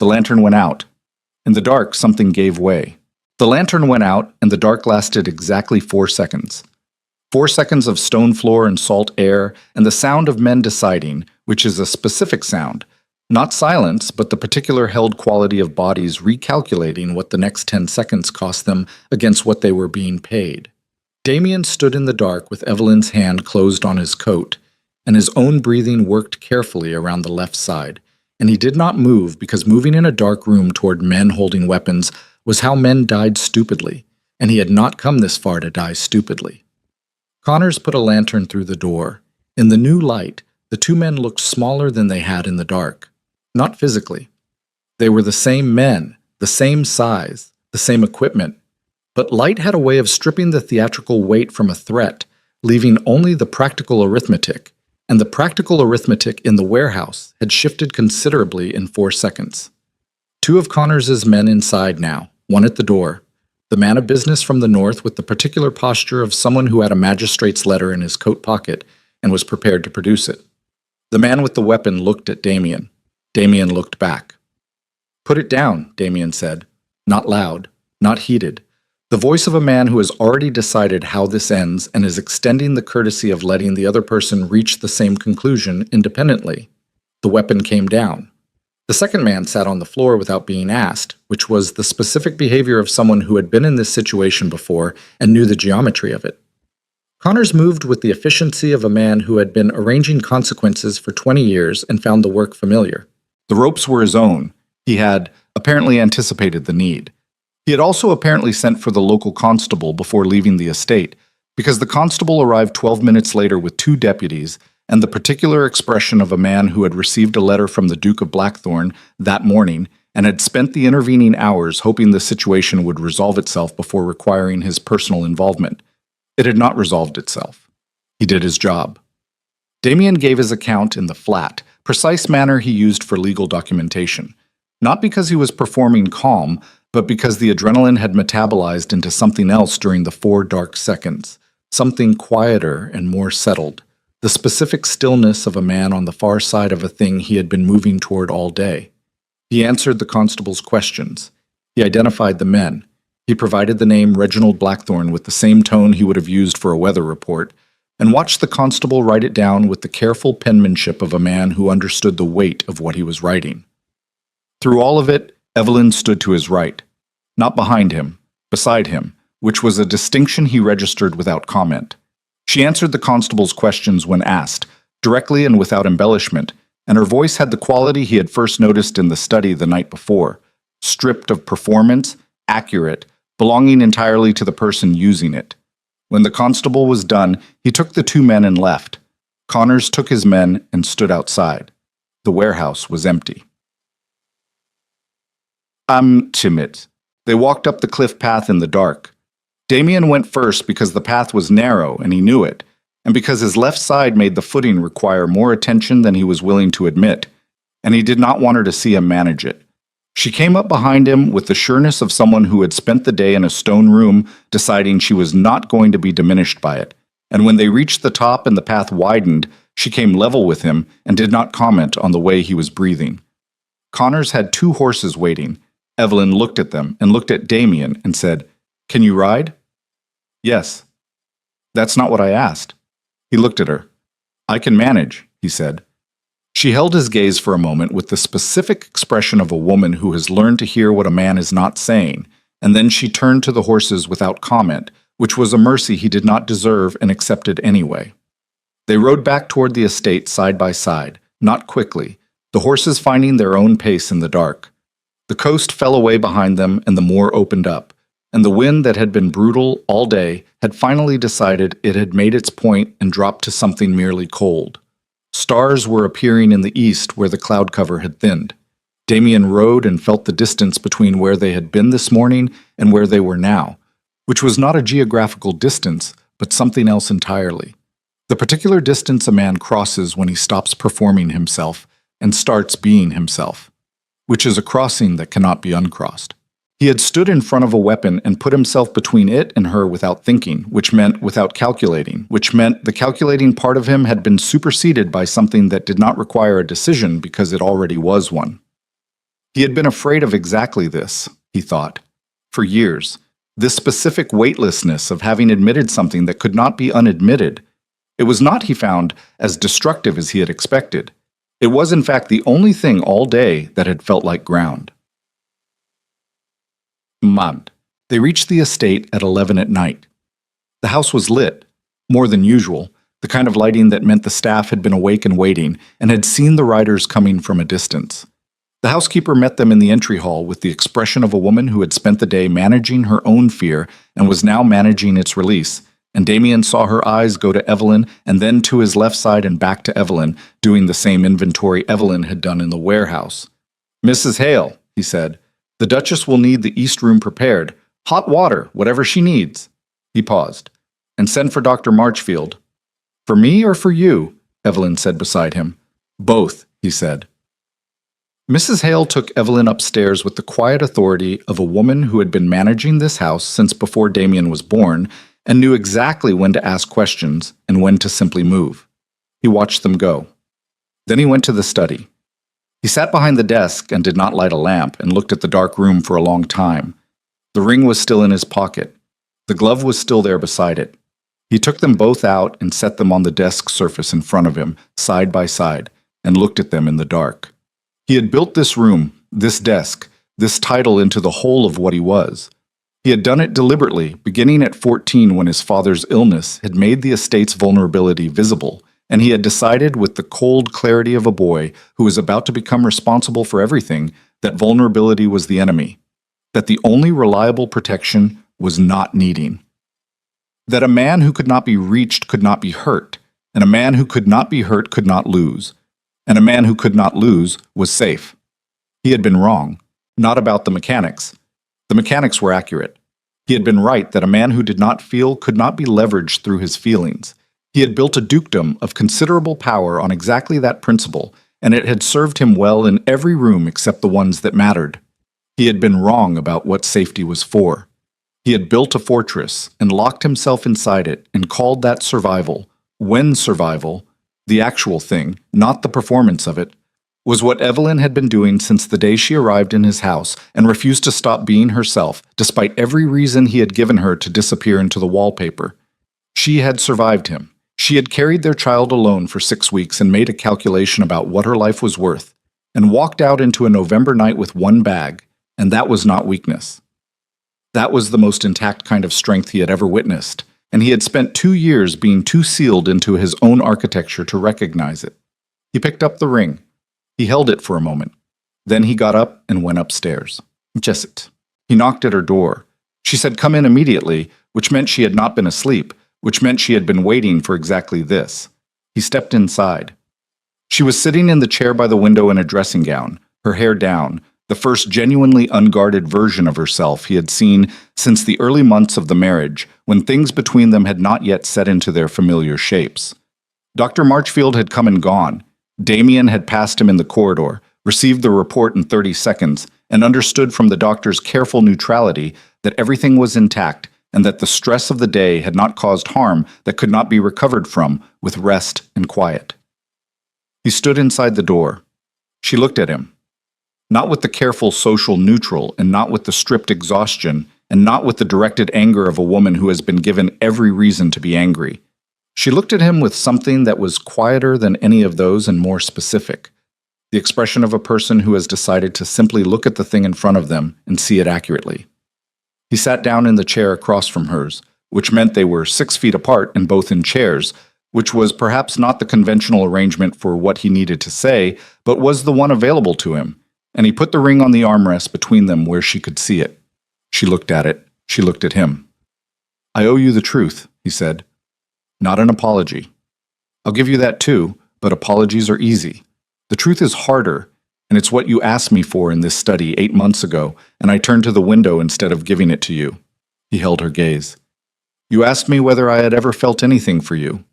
The lantern went out. In the dark, something gave way. The lantern went out, and the dark lasted exactly 4 seconds. 4 seconds of stone floor and salt air, and the sound of men deciding, which is a specific sound, not silence, but the particular held quality of bodies recalculating what the next 10 seconds cost them against what they were being paid. Damien stood in the dark with Evelyn's hand closed on his coat, and his own breathing worked carefully around the left side, and he did not move because moving in a dark room toward men holding weapons was how men died stupidly, and he had not come this far to die stupidly. Connors put a lantern through the door. In the new light, the 2 men looked smaller than they had in the dark. Not physically. They were the same men, the same size, the same equipment, but light had a way of stripping the theatrical weight from a threat, leaving only the practical arithmetic, and the practical arithmetic in the warehouse had shifted considerably in 4 seconds. Two of Connors's men inside now, one at the door. The man of business from the north with the particular posture of someone who had a magistrate's letter in his coat pocket and was prepared to produce it. The man with the weapon looked at Damien. Damien looked back. "Put it down," Damien said. Not loud, not heated. The voice of a man who has already decided how this ends and is extending the courtesy of letting the other person reach the same conclusion independently. The weapon came down. The second man sat on the floor without being asked, which was the specific behavior of someone who had been in this situation before and knew the geometry of it. Connors moved with the efficiency of a man who had been arranging consequences for 20 years and found the work familiar. The ropes were his own. He had apparently anticipated the need. He had also apparently sent for the local constable before leaving the estate, because the constable arrived 12 minutes later with two deputies and the particular expression of a man who had received a letter from the Duke of Blackthorn that morning and had spent the intervening hours hoping the situation would resolve itself before requiring his personal involvement. It had not resolved itself. He did his job. Damien gave his account in the flat, precise manner he used for legal documentation, not because he was performing calm, but because the adrenaline had metabolized into something else during the 4 dark seconds, something quieter and more settled, the specific stillness of a man on the far side of a thing he had been moving toward all day. He answered the constable's questions. He identified the men. He provided the name Reginald Blackthorn with the same tone he would have used for a weather report, and watched the constable write it down with the careful penmanship of a man who understood the weight of what he was writing. Through all of it, Evelyn stood to his right, not behind him, beside him, which was a distinction he registered without comment. She answered the constable's questions when asked, directly and without embellishment, and her voice had the quality he had first noticed in the study the night before, stripped of performance, accurate, belonging entirely to the person using it. When the constable was done, he took the 2 men and left. Connors took his men and stood outside. The warehouse was empty. "I'm timid." They walked up the cliff path in the dark. Damien went first because the path was narrow and he knew it, and because his left side made the footing require more attention than he was willing to admit, and he did not want her to see him manage it. She came up behind him with the sureness of someone who had spent the day in a stone room deciding she was not going to be diminished by it, and when they reached the top and the path widened, she came level with him and did not comment on the way he was breathing. Connors had 2 horses waiting. Evelyn looked at them and looked at Damien and said, "Can you ride?" "Yes." "That's not what I asked." He looked at her. "I can manage," he said. She held his gaze for a moment with the specific expression of a woman who has learned to hear what a man is not saying, and then she turned to the horses without comment, which was a mercy he did not deserve and accepted anyway. They rode back toward the estate side by side, not quickly, the horses finding their own pace in the dark. The coast fell away behind them and the moor opened up, and the wind that had been brutal all day had finally decided it had made its point and dropped to something merely cold. Stars were appearing in the east where the cloud cover had thinned. Damien rode and felt the distance between where they had been this morning and where they were now, which was not a geographical distance, but something else entirely. The particular distance a man crosses when he stops performing himself and starts being himself, which is a crossing that cannot be uncrossed. He had stood in front of a weapon and put himself between it and her without thinking, which meant without calculating, which meant the calculating part of him had been superseded by something that did not require a decision because it already was one. He had been afraid of exactly this, he thought, for years, this specific weightlessness of having admitted something that could not be unadmitted. It was not, he found, as destructive as he had expected. It was, in fact, the only thing all day that had felt like ground. Mad. They reached the estate at 11 at night. The house was lit, more than usual, the kind of lighting that meant the staff had been awake and waiting and had seen the riders coming from a distance. The housekeeper met them in the entry hall with the expression of a woman who had spent the day managing her own fear and was now managing its release, and Damien saw her eyes go to Evelyn and then to his left side and back to Evelyn, doing the same inventory Evelyn had done in the warehouse. "Mrs. Hale," he said, "the Duchess will need the East Room prepared. Hot water, whatever she needs." He paused. "And send for Dr. Marchfield." "For me or for you?" Evelyn said beside him. "Both," he said. Mrs. Hale took Evelyn upstairs with the quiet authority of a woman who had been managing this house since before Damien was born and knew exactly when to ask questions and when to simply move. He watched them go. Then he went to the study. He sat behind the desk and did not light a lamp and looked at the dark room for a long time. The ring was still in his pocket. The glove was still there beside it. He took them both out and set them on the desk surface in front of him, side by side, and looked at them in the dark. He had built this room, this desk, this title into the whole of what he was. He had done it deliberately, beginning at 14 when his father's illness had made the estate's vulnerability visible, and he had decided with the cold clarity of a boy who was about to become responsible for everything that vulnerability was the enemy, that the only reliable protection was not needing. That a man who could not be reached could not be hurt, and a man who could not be hurt could not lose, and a man who could not lose was safe. He had been wrong, not about the mechanics. The mechanics were accurate. He had been right that a man who did not feel could not be leveraged through his feelings. He had built a dukedom of considerable power on exactly that principle, and it had served him well in every room except the ones that mattered. He had been wrong about what safety was for. He had built a fortress and locked himself inside it and called that survival, when survival, the actual thing, not the performance of it, was what Evelyn had been doing since the day she arrived in his house and refused to stop being herself, despite every reason he had given her to disappear into the wallpaper. She had survived him. She had carried their child alone for 6 weeks and made a calculation about what her life was worth, and walked out into a November night with one bag, and that was not weakness. That was the most intact kind of strength he had ever witnessed, and he had spent 2 years being too sealed into his own architecture to recognize it. He picked up the ring. He held it for a moment. Then he got up and went upstairs. Jessit. He knocked at her door. She said, "Come in immediately," which meant she had not been asleep, which meant she had been waiting for exactly this. He stepped inside. She was sitting in the chair by the window in a dressing gown, her hair down, the first genuinely unguarded version of herself he had seen since the early months of the marriage, when things between them had not yet set into their familiar shapes. Dr. Marchfield had come and gone. Damien had passed him in the corridor, received the report in 30 seconds, and understood from the doctor's careful neutrality that everything was intact and that the stress of the day had not caused harm that could not be recovered from with rest and quiet. He stood inside the door. She looked at him. Not with the careful social neutral, and not with the stripped exhaustion, and not with the directed anger of a woman who has been given every reason to be angry. She looked at him with something that was quieter than any of those and more specific, the expression of a person who has decided to simply look at the thing in front of them and see it accurately. He sat down in the chair across from hers, which meant they were 6 feet apart and both in chairs, which was perhaps not the conventional arrangement for what he needed to say, but was the one available to him, and he put the ring on the armrest between them where she could see it. She looked at it. She looked at him. "I owe you the truth," he said. "Not an apology. I'll give you that too, but apologies are easy. The truth is harder, and it's what you asked me for in this study 8 months ago, and I turned to the window instead of giving it to you." He held her gaze. "You asked me whether I had ever felt anything for you."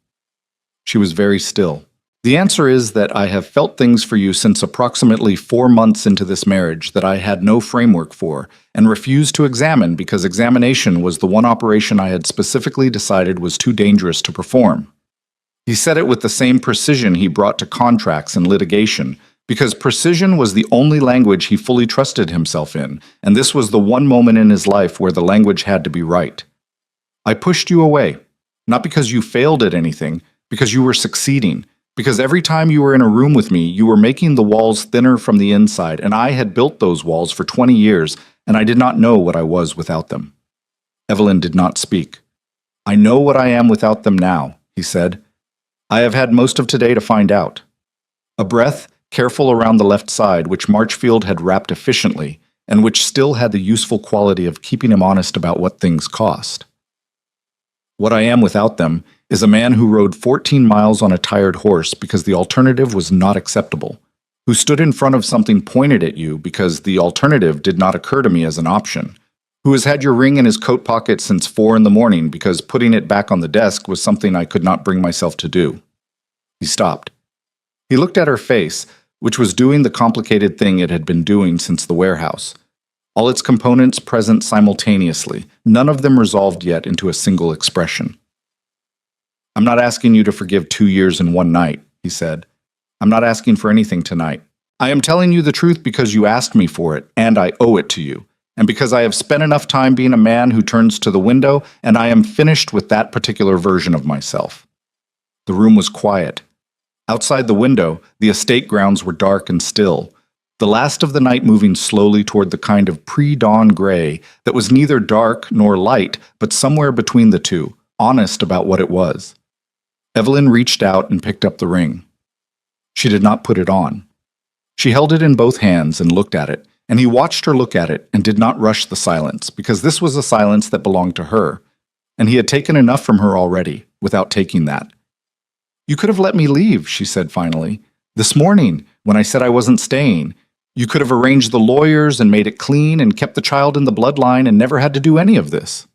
She was very still. "The answer is that I have felt things for you since approximately 4 months into this marriage that I had no framework for, and refused to examine because examination was the one operation I had specifically decided was too dangerous to perform." He said it with the same precision he brought to contracts and litigation, because precision was the only language he fully trusted himself in, and this was the one moment in his life where the language had to be right. "I pushed you away, not because you failed at anything, because you were succeeding. Because every time you were in a room with me, you were making the walls thinner from the inside, and I had built those walls for 20 years, and I did not know what I was without them." Evelyn did not speak. "I know what I am without them now," he said. "I have had most of today to find out." A breath, careful around the left side, which Marchfield had wrapped efficiently, and which still had the useful quality of keeping him honest about what things cost. "What I am without them is a man who rode 14 miles on a tired horse because the alternative was not acceptable, who stood in front of something pointed at you because the alternative did not occur to me as an option, who has had your ring in his coat pocket since 4 in the morning because putting it back on the desk was something I could not bring myself to do." He stopped. He looked at her face, which was doing the complicated thing it had been doing since the warehouse. All its components present simultaneously, none of them resolved yet into a single expression. "I'm not asking you to forgive 2 years in one night," he said. "I'm not asking for anything tonight. I am telling you the truth because you asked me for it, and I owe it to you, and because I have spent enough time being a man who turns to the window, and I am finished with that particular version of myself." The room was quiet. Outside the window, the estate grounds were dark and still, the last of the night moving slowly toward the kind of pre-dawn gray that was neither dark nor light, but somewhere between the two, honest about what it was. Evelyn reached out and picked up the ring. She did not put it on. She held it in both hands and looked at it, and he watched her look at it and did not rush the silence, because this was a silence that belonged to her, and he had taken enough from her already, without taking that. "You could have let me leave," she said finally. "This morning, when I said I wasn't staying. You could have arranged the lawyers and made it clean and kept the child in the bloodline and never had to do any of this."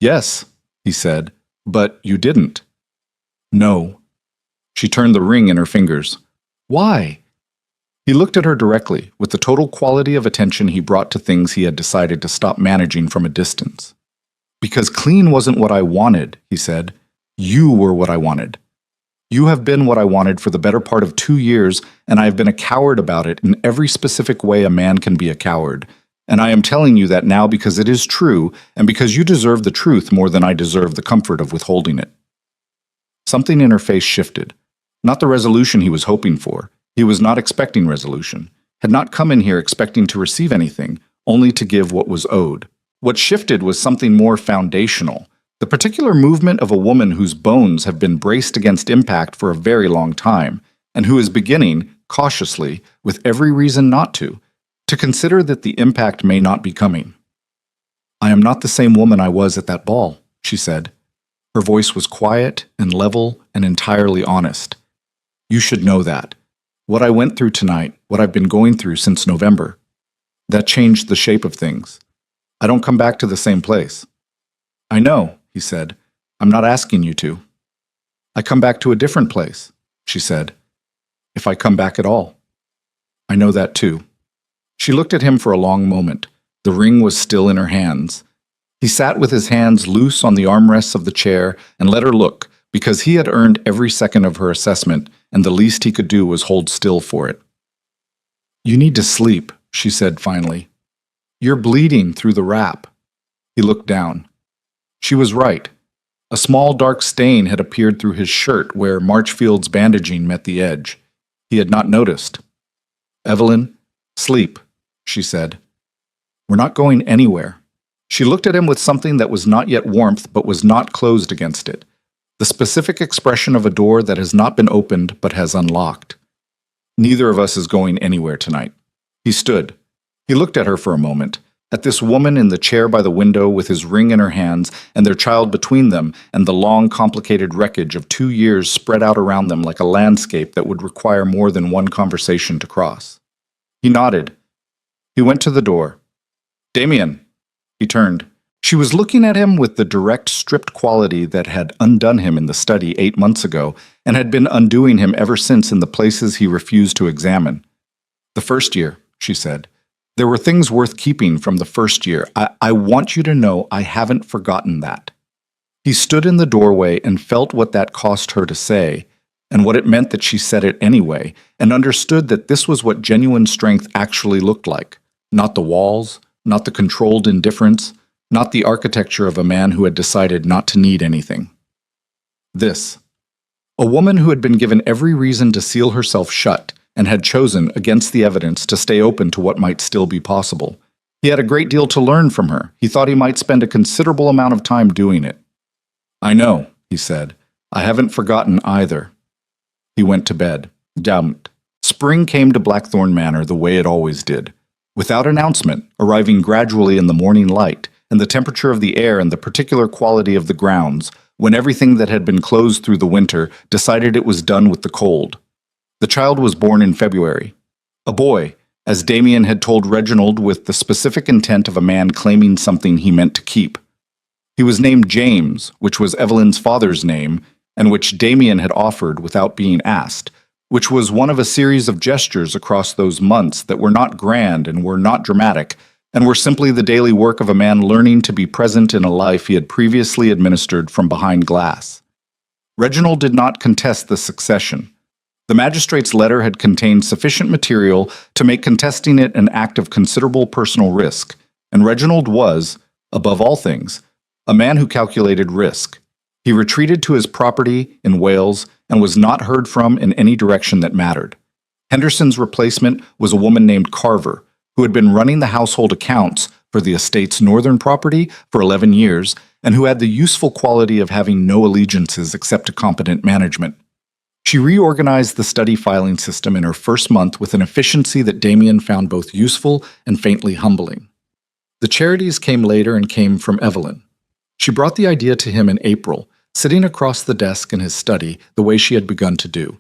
"Yes," he said, "but you didn't." "No." She turned the ring in her fingers. "Why?" He looked at her directly, with the total quality of attention he brought to things he had decided to stop managing from a distance. "Because clean wasn't what I wanted," he said. "You were what I wanted. You have been what I wanted for the better part of 2 years, and I have been a coward about it in every specific way a man can be a coward. And I am telling you that now because it is true, and because you deserve the truth more than I deserve the comfort of withholding it." Something in her face shifted. Not the resolution he was hoping for. He was not expecting resolution, had not come in here expecting to receive anything, only to give what was owed. What shifted was something more foundational. The particular movement of a woman whose bones have been braced against impact for a very long time, and who is beginning, cautiously, with every reason not to consider that the impact may not be coming. "I am not the same woman I was at that ball," she said. Her voice was quiet and level and entirely honest. "You should know that. What I went through tonight, what I've been going through since November, that changed the shape of things. I don't come back to the same place." "I know," he said. "I'm not asking you to." "I come back to a different place," she said. "If I come back at all." "I know that too." She looked at him for a long moment. The ring was still in her hands. He sat with his hands loose on the armrests of the chair and let her look, because he had earned every second of her assessment, and the least he could do was hold still for it. "You need to sleep," she said finally. "You're bleeding through the wrap." He looked down. She was right. A small dark stain had appeared through his shirt where Marchfield's bandaging met the edge. He had not noticed. "Evelyn, sleep," she said. "We're not going anywhere." She looked at him with something that was not yet warmth but was not closed against it. The specific expression of a door that has not been opened but has unlocked. "Neither of us is going anywhere tonight." He stood. He looked at her for a moment, at this woman in the chair by the window with his ring in her hands and their child between them and the long, complicated wreckage of 2 years spread out around them like a landscape that would require more than one conversation to cross. He nodded. He went to the door. "Damien." He turned. She was looking at him with the direct, stripped quality that had undone him in the study 8 months ago and had been undoing him ever since in the places he refused to examine. "The first year," she said. "There were things worth keeping from the first year. I want you to know I haven't forgotten that." He stood in the doorway and felt what that cost her to say, and what it meant that she said it anyway, and understood that this was what genuine strength actually looked like. Not the walls, not the controlled indifference, not the architecture of a man who had decided not to need anything. This. A woman who had been given every reason to seal herself shut, and had chosen, against the evidence, to stay open to what might still be possible. He had a great deal to learn from her. He thought he might spend a considerable amount of time doing it. "I know," he said. "I haven't forgotten either." He went to bed, damped. Spring came to Blackthorn Manor the way it always did, without announcement, arriving gradually in the morning light, and the temperature of the air and the particular quality of the grounds, when everything that had been closed through the winter decided it was done with the cold. The child was born in February. A boy, as Damien had told Reginald with the specific intent of a man claiming something he meant to keep. He was named James, which was Evelyn's father's name, and which Damien had offered without being asked, which was one of a series of gestures across those months that were not grand and were not dramatic, and were simply the daily work of a man learning to be present in a life he had previously administered from behind glass. Reginald did not contest the succession. The magistrate's letter had contained sufficient material to make contesting it an act of considerable personal risk, and Reginald was, above all things, a man who calculated risk. He retreated to his property in Wales and was not heard from in any direction that mattered. Henderson's replacement was a woman named Carver, who had been running the household accounts for the estate's northern property for 11 years and who had the useful quality of having no allegiances except to competent management. She reorganized the study filing system in her first month with an efficiency that Damien found both useful and faintly humbling. The charities came later and came from Evelyn. She brought the idea to him in April, sitting across the desk in his study the way she had begun to do.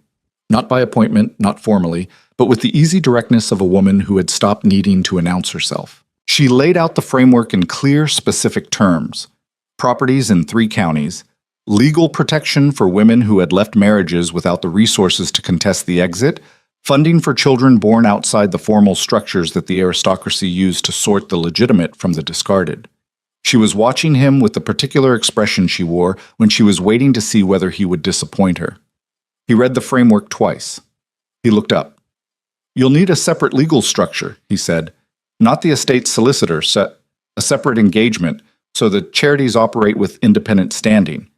Not by appointment, not formally, but with the easy directness of a woman who had stopped needing to announce herself. She laid out the framework in clear, specific terms. Properties in 3 counties, legal protection for women who had left marriages without the resources to contest the exit, funding for children born outside the formal structures that the aristocracy used to sort the legitimate from the discarded. She was watching him with the particular expression she wore when she was waiting to see whether he would disappoint her. He read the framework twice. He looked up. "You'll need a separate legal structure," he said. "Not the estate solicitor, a separate engagement, so the charities operate with independent standing."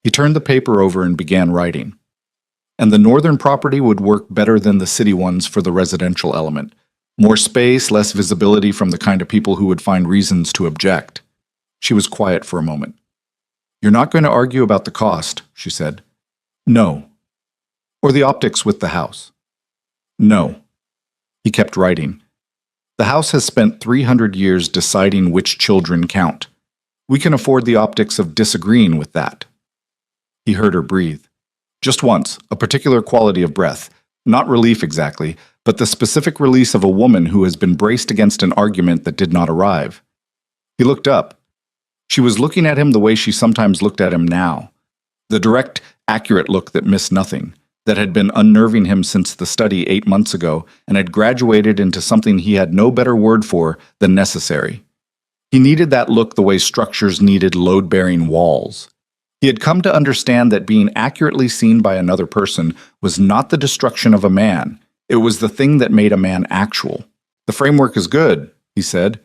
He turned the paper over and began writing. "And the northern property would work better than the city ones for the residential element. More space, less visibility from the kind of people who would find reasons to object." She was quiet for a moment. "You're not going to argue about the cost," she said. "No." "Or the optics with the house?" "No." He kept writing. "The house has spent 300 years deciding which children count. We can afford the optics of disagreeing with that." He heard her breathe. Just once, a particular quality of breath, not relief exactly, but the specific release of a woman who has been braced against an argument that did not arrive. He looked up. She was looking at him the way she sometimes looked at him now. The direct, accurate look that missed nothing, that had been unnerving him since the study 8 months ago and had graduated into something he had no better word for than necessary. He needed that look the way structures needed load-bearing walls. He had come to understand that being accurately seen by another person was not the destruction of a man. It was the thing that made a man actual. "The framework is good," he said.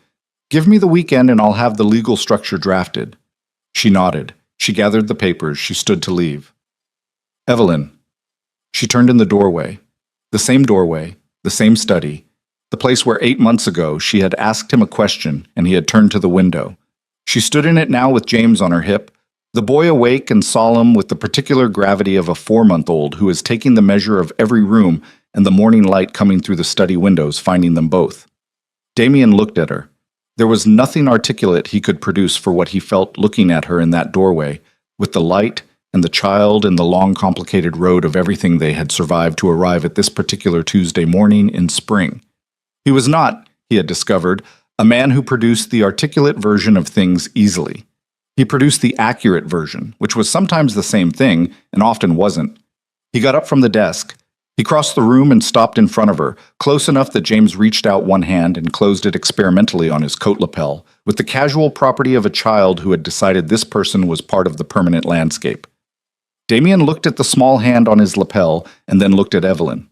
"Give me the weekend and I'll have the legal structure drafted." She nodded. She gathered the papers. She stood to leave. "Evelyn." She turned in the doorway. The same study, the place where 8 months ago she had asked him a question and he had turned to the window. She stood in it now with James on her hip, the boy awake and solemn with the particular gravity of a 4-month-old who is taking the measure of every room and the morning light coming through the study windows, finding them both. Damien looked at her. There was nothing articulate he could produce for what he felt looking at her in that doorway, with the light and the child and the long complicated road of everything they had survived to arrive at this particular Tuesday morning in spring. He was not, he had discovered, a man who produced the articulate version of things easily. He produced the accurate version, which was sometimes the same thing, and often wasn't. He got up from the desk. He crossed the room and stopped in front of her, close enough that James reached out one hand and closed it experimentally on his coat lapel, with the casual property of a child who had decided this person was part of the permanent landscape. Damien looked at the small hand on his lapel and then looked at Evelyn.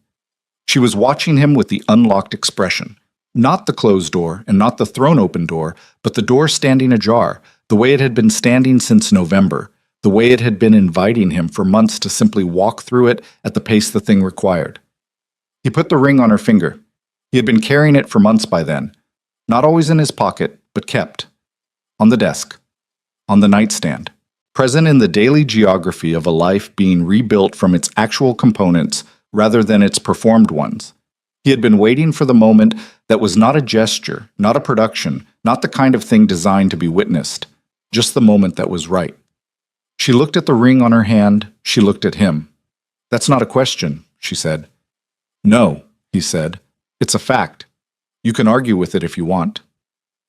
She was watching him with the unlocked expression. Not the closed door and not the thrown-open door, but the door standing ajar, the way it had been standing since November, the way it had been inviting him for months to simply walk through it at the pace the thing required. He put the ring on her finger. He had been carrying it for months by then, not always in his pocket, but kept. On the desk. On the nightstand. Present in the daily geography of a life being rebuilt from its actual components rather than its performed ones. He had been waiting for the moment that was not a gesture, not a production, not the kind of thing designed to be witnessed, just the moment that was right. She looked at the ring on her hand. She looked at him. "That's not a question," she said. "No," he said. "It's a fact. You can argue with it if you want."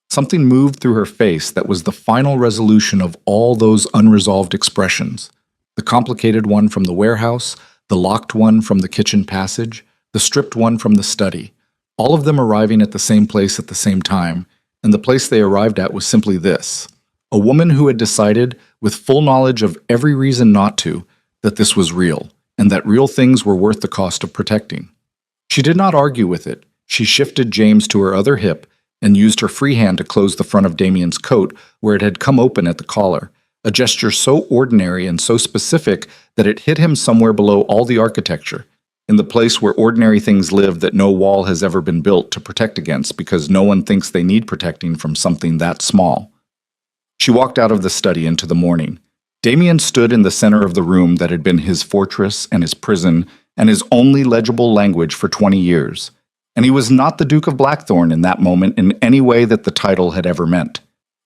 Something moved through her face that was the final resolution of all those unresolved expressions. The complicated one from the warehouse, The locked one from the kitchen passage, the stripped one from the study, all of them arriving at the same place at the same time, and the place they arrived at was simply this: a woman who had decided, with full knowledge of every reason not to, that this was real, and that real things were worth the cost of protecting. She did not argue with it. She shifted James to her other hip and used her free hand to close the front of Damien's coat where it had come open at the collar, a gesture so ordinary and so specific that it hit him somewhere below all the architecture, in the place where ordinary things live that no wall has ever been built to protect against because no one thinks they need protecting from something that small. She walked out of the study into the morning. Damien stood in the center of the room that had been his fortress and his prison and his only legible language for 20 years. And he was not the Duke of Blackthorn in that moment in any way that the title had ever meant.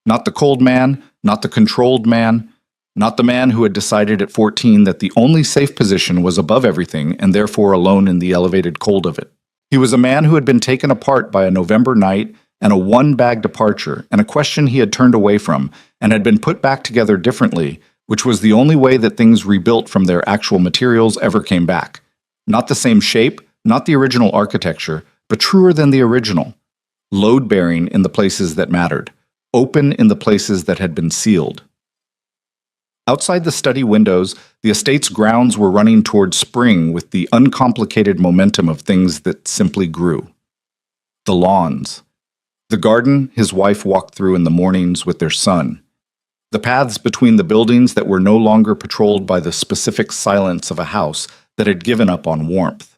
Not the cold man, not the controlled man, not the man who had decided at 14 that the only safe position was above everything and therefore alone in the elevated cold of it. He was a man who had been taken apart by a November night and a one-bag departure and a question he had turned away from and had been put back together differently, which was the only way that things rebuilt from their actual materials ever came back. Not the same shape, not the original architecture, but truer than the original. Load-bearing in the places that mattered. Open in the places that had been sealed. Outside the study windows, the estate's grounds were running toward spring with the uncomplicated momentum of things that simply grew. The lawns. The garden his wife walked through in the mornings with their son. The paths between the buildings that were no longer patrolled by the specific silence of a house that had given up on warmth.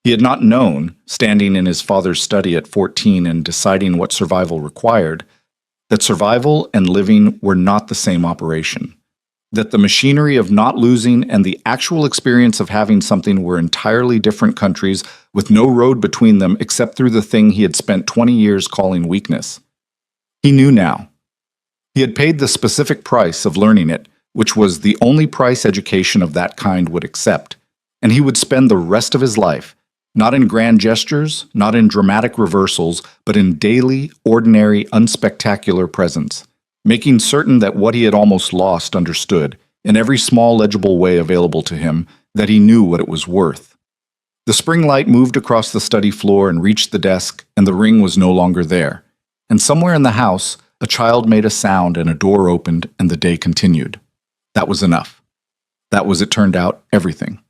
He had not known, standing in his father's study at 14 and deciding what survival required, that survival and living were not the same operation. That the machinery of not losing and the actual experience of having something were entirely different countries with no road between them except through the thing he had spent 20 years calling weakness. He knew now. He had paid the specific price of learning it, which was the only price education of that kind would accept, and he would spend the rest of his life, not in grand gestures, not in dramatic reversals, but in daily, ordinary, unspectacular presence, making certain that what he had almost lost understood, in every small legible way available to him, that he knew what it was worth. The spring light moved across the study floor and reached the desk, and the ring was no longer there. And somewhere in the house, a child made a sound and a door opened and the day continued. That was enough. That was, it turned out, everything.